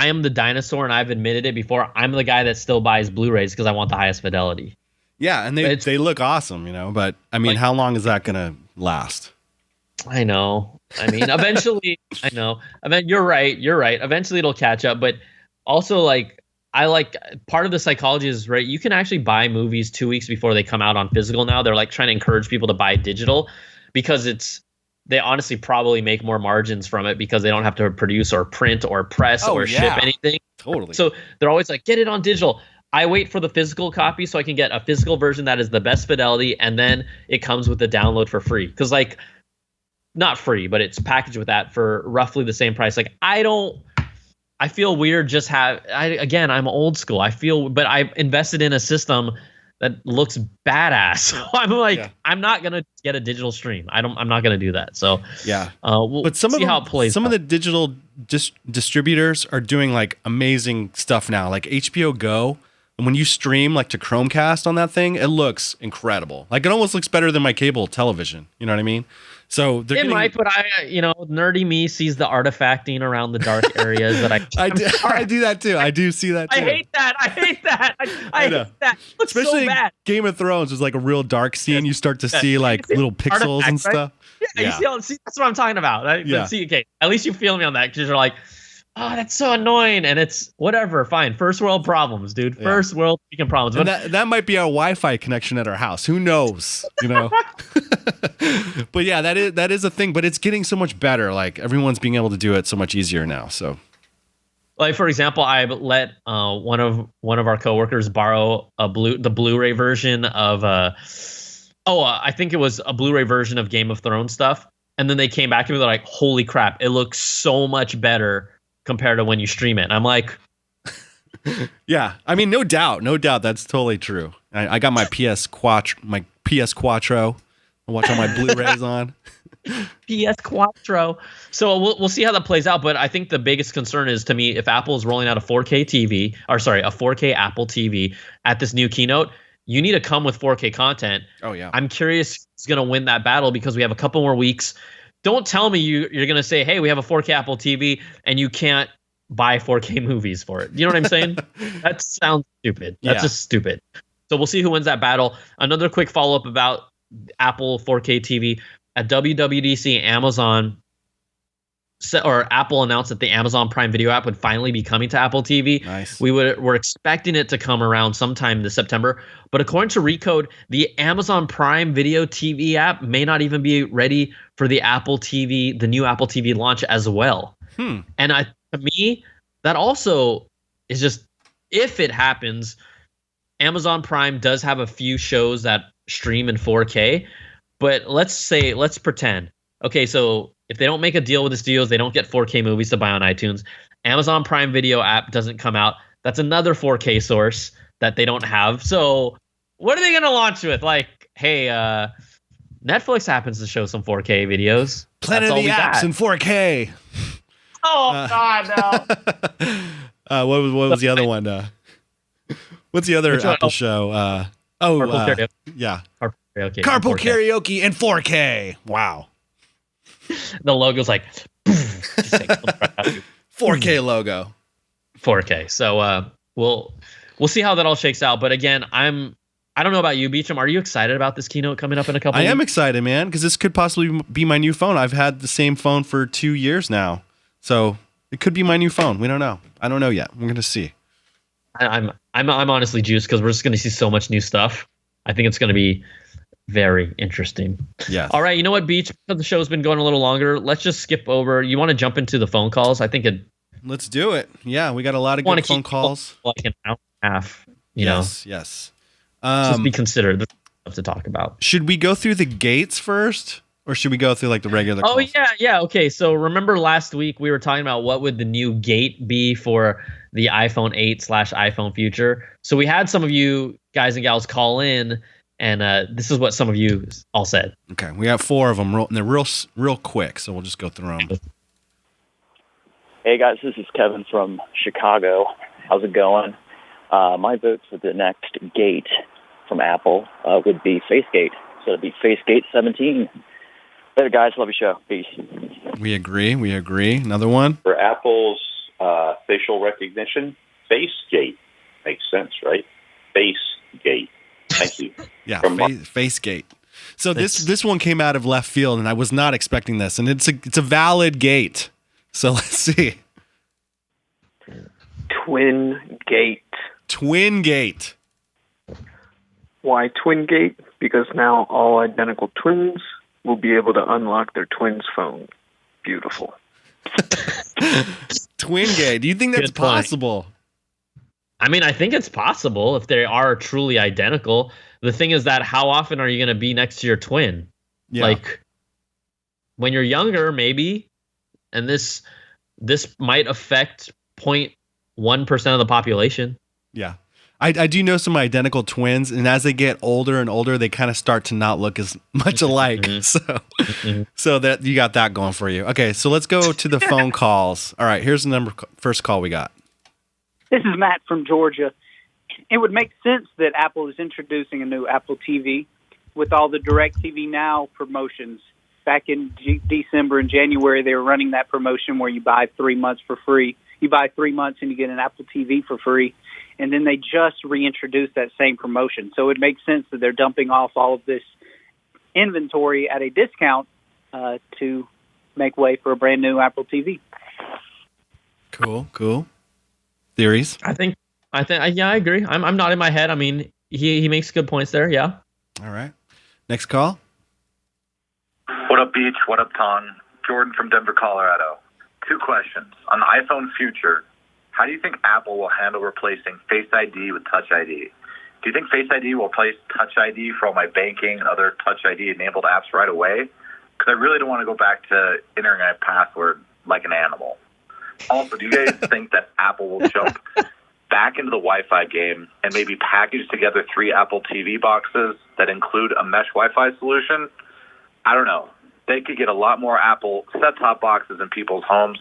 am the dinosaur, and I've admitted it before. I'm the guy that still buys Blu-rays because I want the highest fidelity. Yeah, and they look awesome, you know, but I mean, how long is that going to last? I know. I mean, eventually, I know. I mean, you're right. Eventually it'll catch up, but also like part of the psychology is, right, you can actually buy movies 2 weeks before they come out on physical now. They're like trying to encourage people to buy digital because they honestly probably make more margins from it because they don't have to produce or print or press ship anything. Totally. So they're always like, get it on digital. I wait for the physical copy so I can get a physical version that is the best fidelity, and then it comes with the download for free. Because like, not free, but it's packaged with that for roughly the same price. Like I feel weird I'm old school. But I invested in a system that looks badass. So I'm like, I'm not gonna get a digital stream. I'm not gonna do that. So yeah, but some of the digital distributors are doing like amazing stuff now, like HBO Go. And when you stream like to Chromecast on that thing, it looks incredible. Like it almost looks better than my cable television. You know what I mean? So might, but nerdy me sees the artifacting around the dark areas that I do that too. I do see that too. I hate that. I hate that. It looks especially so bad. Game of Thrones is like a real dark scene. You start to see like little pixels and stuff. Right? You see, that's what I'm talking about. Okay, at least you feel me on that because you're like, oh, that's so annoying, and it's whatever. Fine, first world problems, dude. First world freaking problems. And that might be our Wi-Fi connection at our house. Who knows? You know. But yeah, that is a thing. But it's getting so much better. Like everyone's being able to do it so much easier now. So, like for example, I let one of our coworkers borrow the Blu-ray version of I think it was a Blu-ray version of Game of Thrones stuff, and then they came back to me. They're like, "Holy crap! It looks so much better." Compared to when you stream it. And I'm like, yeah, I mean, no doubt, that's totally true. I got my PS Quattro. I watch all my Blu-rays on. PS Quattro. So we'll see how that plays out. But I think the biggest concern is to me if Apple is rolling out a 4K Apple TV at this new keynote. You need to come with 4K content. Oh yeah. I'm curious who's going to win that battle because we have a couple more weeks. Don't tell me you're going to say, hey, we have a 4K Apple TV and you can't buy 4K movies for it. You know what I'm saying? That sounds stupid. That's just stupid. So we'll see who wins that battle. Another quick follow-up about Apple 4K TV. At WWDC, Apple announced that the Amazon Prime Video app would finally be coming to Apple TV. Nice. We're expecting it to come around sometime this September. But according to Recode, the Amazon Prime Video TV app may not even be ready for the new Apple TV launch as well. And to me, that also is just, if it happens, Amazon Prime does have a few shows that stream in 4K. But let's pretend. Okay, so if they don't make a deal with the studios, they don't get 4K movies to buy on iTunes. Amazon Prime Video app doesn't come out. That's another 4K source that they don't have. So what are they going to launch with? Like, hey, Netflix happens to show some 4K videos. Planet of the Apps in 4K. Oh God, no. What was the other one? What's the other Apple show? Carpool Karaoke. Yeah. Carpool Karaoke in 4K. Wow. The logo's like 4K logo. 4K. So we'll see how that all shakes out. But again, I don't know about you, Beecham. Are you excited about this keynote coming up in a couple weeks? I am excited, man, because this could possibly be my new phone. I've had the same phone for 2 years now. So it could be my new phone. We don't know. I don't know yet. We're going to see. I'm honestly juiced because we're just going to see so much new stuff. I think it's going to be very interesting. Yeah. All right. You know what, Beach? The show's been going a little longer. Let's just skip over. You want to jump into the phone calls? I think it. Let's do it. Yeah, we got a lot of good phone calls. Like an hour and a half. Yes. Just be considered. There's stuff to talk about. Should we go through the gates first, or should we go through like the regular calls? Yeah. Okay. So remember last week we were talking about what would the new gate be for the iPhone 8/iPhone future. So we had some of you guys and gals call in, and this is what some of you all said. Okay, we got 4 of them, and they're real quick, so we'll just go through them. Hey guys, this is Kevin from Chicago. How's it going? My vote for the next gate from Apple would be FaceGate. So it'd be FaceGate 17. Later, guys. Love your show. Peace. We agree. Another one? For Apple's facial recognition, FaceGate. Makes sense, right? FaceGate. Thank you. Yeah, FaceGate. So this one came out of left field, and I was not expecting this, and it's a valid gate. So let's see. Twin Gate. Why Twin Gate? Because now all identical twins will be able to unlock their twins' phone. Beautiful. Twin Gate. Do you think that's possible? I mean, I think it's possible if they are truly identical. The thing is that how often are you going to be next to your twin? Yeah. Like when you're younger, maybe. And this might affect 0.1% of the population. Yeah. I do know some identical twins, and as they get older and older, they kind of start to not look as much alike. So that you got that going for you. Okay, so let's go to the phone calls. All right, here's the first call we got. This is Matt from Georgia. It would make sense that Apple is introducing a new Apple TV with all the DirecTV Now promotions. Back in December and January, they were running that promotion where you buy 3 months for free. You buy 3 months and you get an Apple TV for free. And then they just reintroduced that same promotion. So it makes sense that they're dumping off all of this inventory at a discount to make way for a brand new Apple TV. Cool. Theories? I think, yeah, I agree. I'm nodding my head. I mean, he makes good points there. Yeah. All right. Next call. What up, Beach? What up, Ton? Jordan from Denver, Colorado. 2 questions. On the iPhone future, how do you think Apple will handle replacing Face ID with Touch ID? Do you think Face ID will replace Touch ID for all my banking and other Touch ID-enabled apps right away? Because I really don't want to go back to entering a password like an animal. Also, do you guys think that Apple will jump back into the Wi-Fi game and maybe package together 3 Apple TV boxes that include a mesh Wi-Fi solution? I don't know. They could get a lot more Apple set-top boxes in people's homes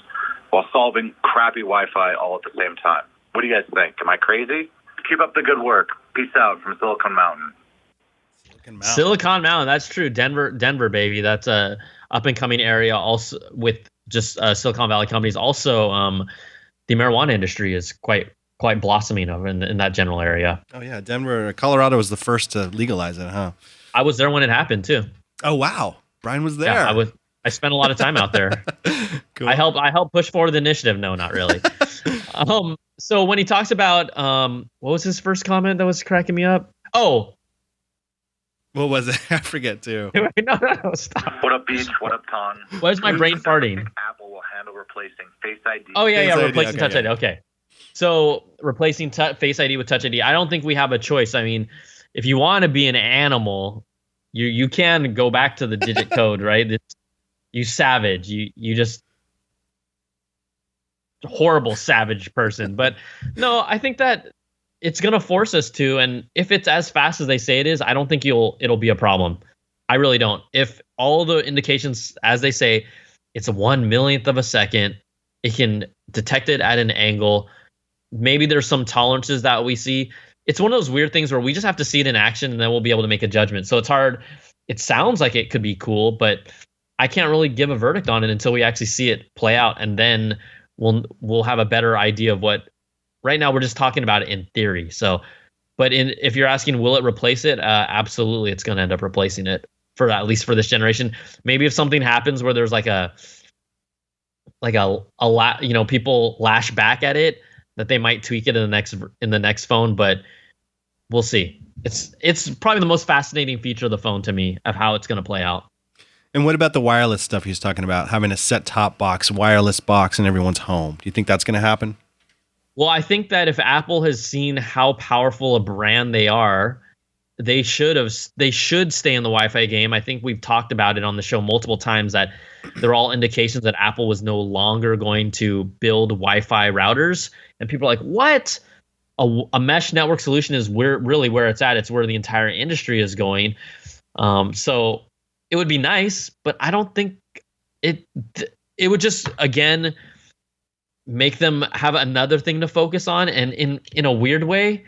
while solving crappy Wi-Fi all at the same time. What do you guys think? Am I crazy? Keep up the good work. Peace out from Silicon Mountain. Silicon Mountain, that's true. Denver, baby. That's a up-and-coming area also with just Silicon Valley companies. Also, the marijuana industry is quite blossoming over in that general area. Oh, yeah. Denver, Colorado was the first to legalize it, huh? I was there when it happened, too. Oh, wow. Brian was there. Yeah, I spent a lot of time out there. Cool. I helped push forward the initiative. No, not really. So when he talks about what was his first comment that was cracking me up? Oh, what was it? I forget too. No, stop. What up, Beach? What up, Ton? Why is my brain farting? Apple will handle replacing Face ID. Oh yeah, Face replacing ID. Touch ID. Okay, so replacing Face ID with Touch ID. I don't think we have a choice. I mean, if you want to be an animal, you can go back to the digit code, right? You savage. You just horrible savage person. But no, I think that it's gonna force us to, and if it's as fast as they say it is, I don't think it'll be a problem. I really don't. If all the indications, as they say, it's a 1/1,000,000th of a second, it can detect it at an angle. Maybe there's some tolerances that we see. It's one of those weird things where we just have to see it in action and then we'll be able to make a judgment. So it's hard. It sounds like it could be cool, but I can't really give a verdict on it until we actually see it play out, and then we'll have a better idea of what. Right now, we're just talking about it in theory. So, but if you're asking, will it replace it? Absolutely, it's going to end up replacing it for at least for this generation. Maybe if something happens where there's people lash back at it, that they might tweak it in the next phone, but we'll see. It's probably the most fascinating feature of the phone to me of how it's going to play out. And what about the wireless stuff he's talking about, having a set-top box, wireless box in everyone's home? Do you think that's going to happen? Well, I think that if Apple has seen how powerful a brand they are, they should stay in the Wi-Fi game. I think we've talked about it on the show multiple times that they're all indications that Apple was no longer going to build Wi-Fi routers. And people are like, what? A mesh network solution is really where it's at. It's where the entire industry is going. So it would be nice, but I don't think it would just, again, make them have another thing to focus on. And in a weird way,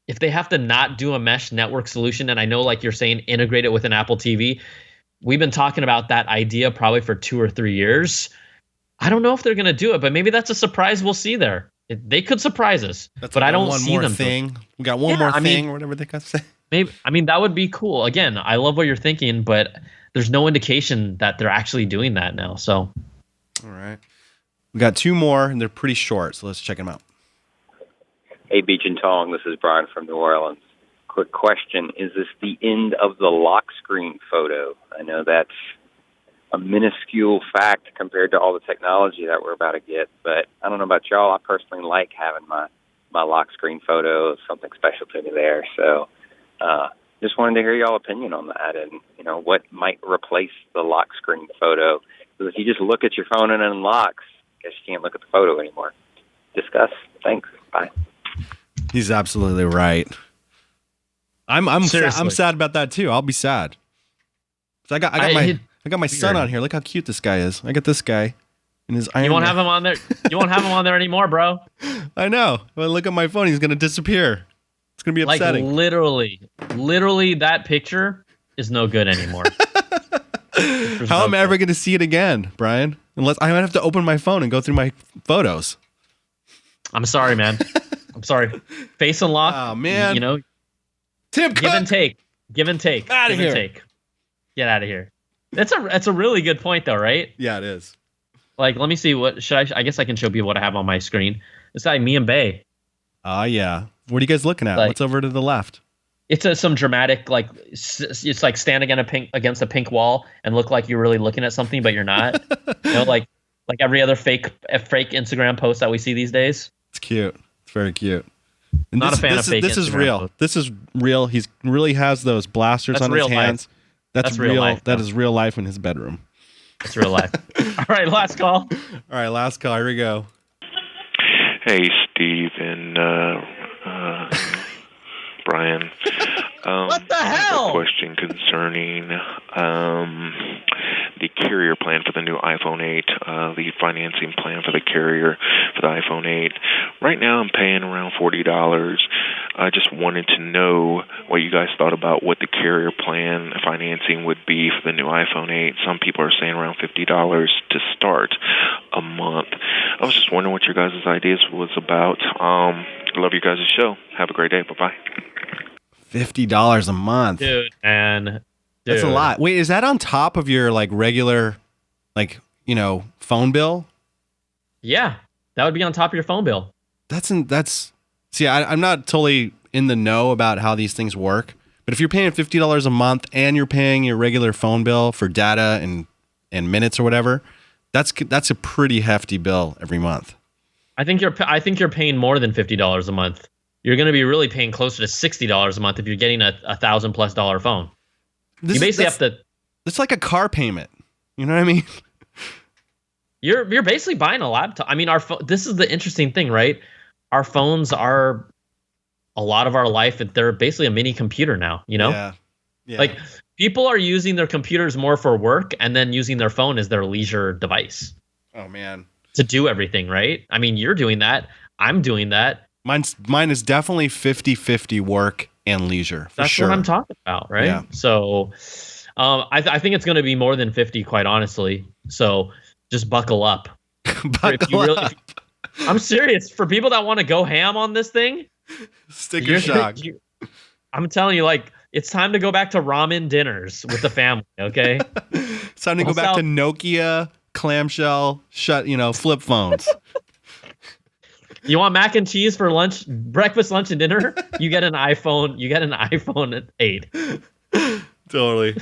if they have to not do a mesh network solution, and I know, like you're saying, integrate it with an Apple TV, we've been talking about that idea probably for 2 or 3 years. I don't know if they're going to do it, but maybe that's a surprise we'll see there. They could surprise us, but I don't see them. We got one more thing, or whatever they got to say. Maybe, that would be cool. Again, I love what you're thinking, but there's no indication that they're actually doing that now. So, all right. We got 2 more, and they're pretty short, so let's check them out. Hey, Beach and Tong, this is Brian from New Orleans. Quick question. Is this the end of the lock screen photo? I know that's a minuscule fact compared to all the technology that we're about to get, but I don't know about y'all. I personally like having my lock screen photo. Something special to me there. So just wanted to hear y'all opinion on that and, what might replace the lock screen photo. Because if you just look at your phone and it unlocks, I guess you can't look at the photo anymore. Discuss. Thanks. Bye. He's absolutely right. I'm sad about that too. I'll be sad. So I got my son on here. Look how cute this guy is. I got this guy in his Iron Man. You won't have him on there. You won't have him on there anymore, bro. I know. When I look at my phone, he's gonna disappear. It's gonna be upsetting. Like literally, that picture is no good anymore. How am I ever gonna see it again, Brian? Unless I might have to open my phone and go through my photos. I'm sorry, man. I'm sorry. Face unlock. Oh man. Tim Cook. Give and take. Out of here. Get out of here. That's a really good point, though, right? Yeah, it is. Like, let me see. What should I guess I can show people what I have on my screen. It's like me and Bay. Yeah. What are you guys looking at? What's over to the left? It's some dramatic, like, it's like stand against a pink wall and look like you're really looking at something, but you're not. Like every other fake Instagram post that we see these days. It's cute. It's very cute. And not a fan of fake. This is real. Posts. This is real. He really has those blasters on his hands. That's real life. That is real life in his bedroom. It's real life. All right, last call. All right, last call. Here we go. Hey, Steve and Brian. What the hell? A question concerning the carrier plan for the new iPhone 8, the financing plan for the carrier for the iPhone 8. Right now I'm paying around $40. I just wanted to know what you guys thought about what the carrier plan financing would be for the new iPhone 8. Some people are saying around $50 to start a month. I was just wondering what your guys' ideas was about. I love you guys' show. Have a great day. Bye-bye. $50 a month. Dude. That's a lot. Wait, is that on top of your regular phone bill? Yeah. That would be on top of your phone bill. See, I'm not totally in the know about how these things work, but if you're paying $50 a month and you're paying your regular phone bill for data and minutes or whatever, that's a pretty hefty bill every month. I think you're paying more than $50 a month. You're going to be really paying closer to $60 a month if you're getting a $1,000+ phone. You basically have to. It's like a car payment. You know what I mean? You're basically buying a laptop. I mean, this is the interesting thing, right? Our phones are a lot of our life. They're basically a mini computer now. Yeah. Like People are using their computers more for work and then using their phone as their leisure device. Oh, man. To do everything, right? I mean, you're doing that. I'm doing that. Mine is definitely 50-50 work and leisure. For That's sure. what I'm talking about, right? Yeah. So I think it's going to be more than 50, quite honestly. So just buckle up. I'm serious. For people that want to go ham on this thing, sticker shock. I'm telling you, like, it's time to go back to ramen dinners with the family, okay? It's time to go back to Nokia, clamshell, flip phones. You want mac and cheese for lunch, breakfast, lunch, and dinner? You get an iPhone. You get an iPhone 8. Totally.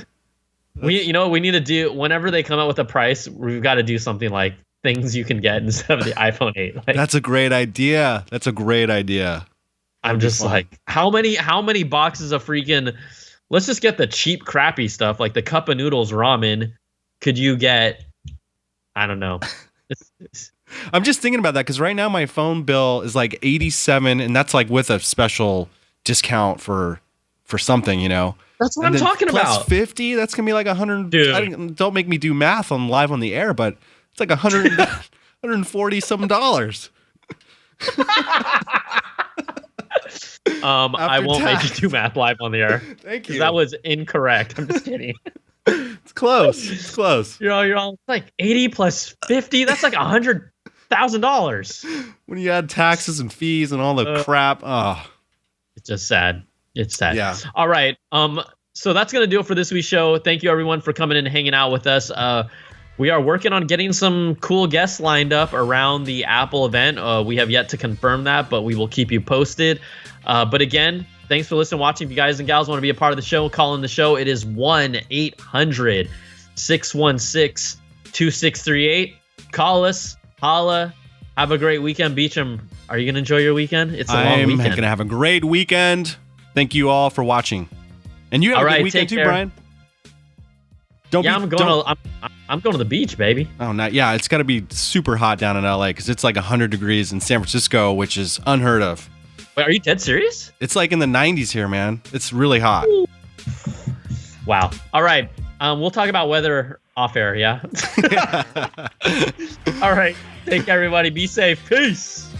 You know what we need to do? Whenever they come out with a price, we've got to do something like things you can get instead of the iPhone 8. Like, that's a great idea. I'm just like, how many boxes of freaking? Let's just get the cheap, crappy stuff like the cup of noodles ramen. Could you get? I don't know. I'm just thinking about that because right now my phone bill is like $87, and that's like with a special discount for something, That's what I'm talking plus about. $50, that's gonna be like $100. Dude. Don't make me do math on live on the air, but it's like $140 some dollars. I won't make you do math live on the air. Thank you. That was incorrect. I'm just kidding. It's close. You're all like 80 plus 50. That's like $100,000. When you add taxes and fees and all the crap, it's just sad. It's sad. Yeah. All right. So that's gonna do it for this week's show. Thank you everyone for coming in and hanging out with us. We are working on getting some cool guests lined up around the Apple event. We have yet to confirm that, but we will keep you posted. But again, thanks for listening, watching. If you guys and gals want to be a part of the show, call in the show. It is 1-800-616-2638. Call us, holla. Have a great weekend. Beecham, are you going to enjoy your weekend? It's a long weekend. I'm going to have a great weekend. Thank you all for watching. And you have a good weekend too, Brian. I'm going to the beach, baby. Oh, not yeah. It's got to be super hot down in LA because it's like 100 degrees in San Francisco, which is unheard of. Wait, are you dead serious? It's like in the 90s here, man. It's really hot. Wow. All right. We'll talk about weather off air. Yeah. All right. Take care, everybody. Be safe. Peace.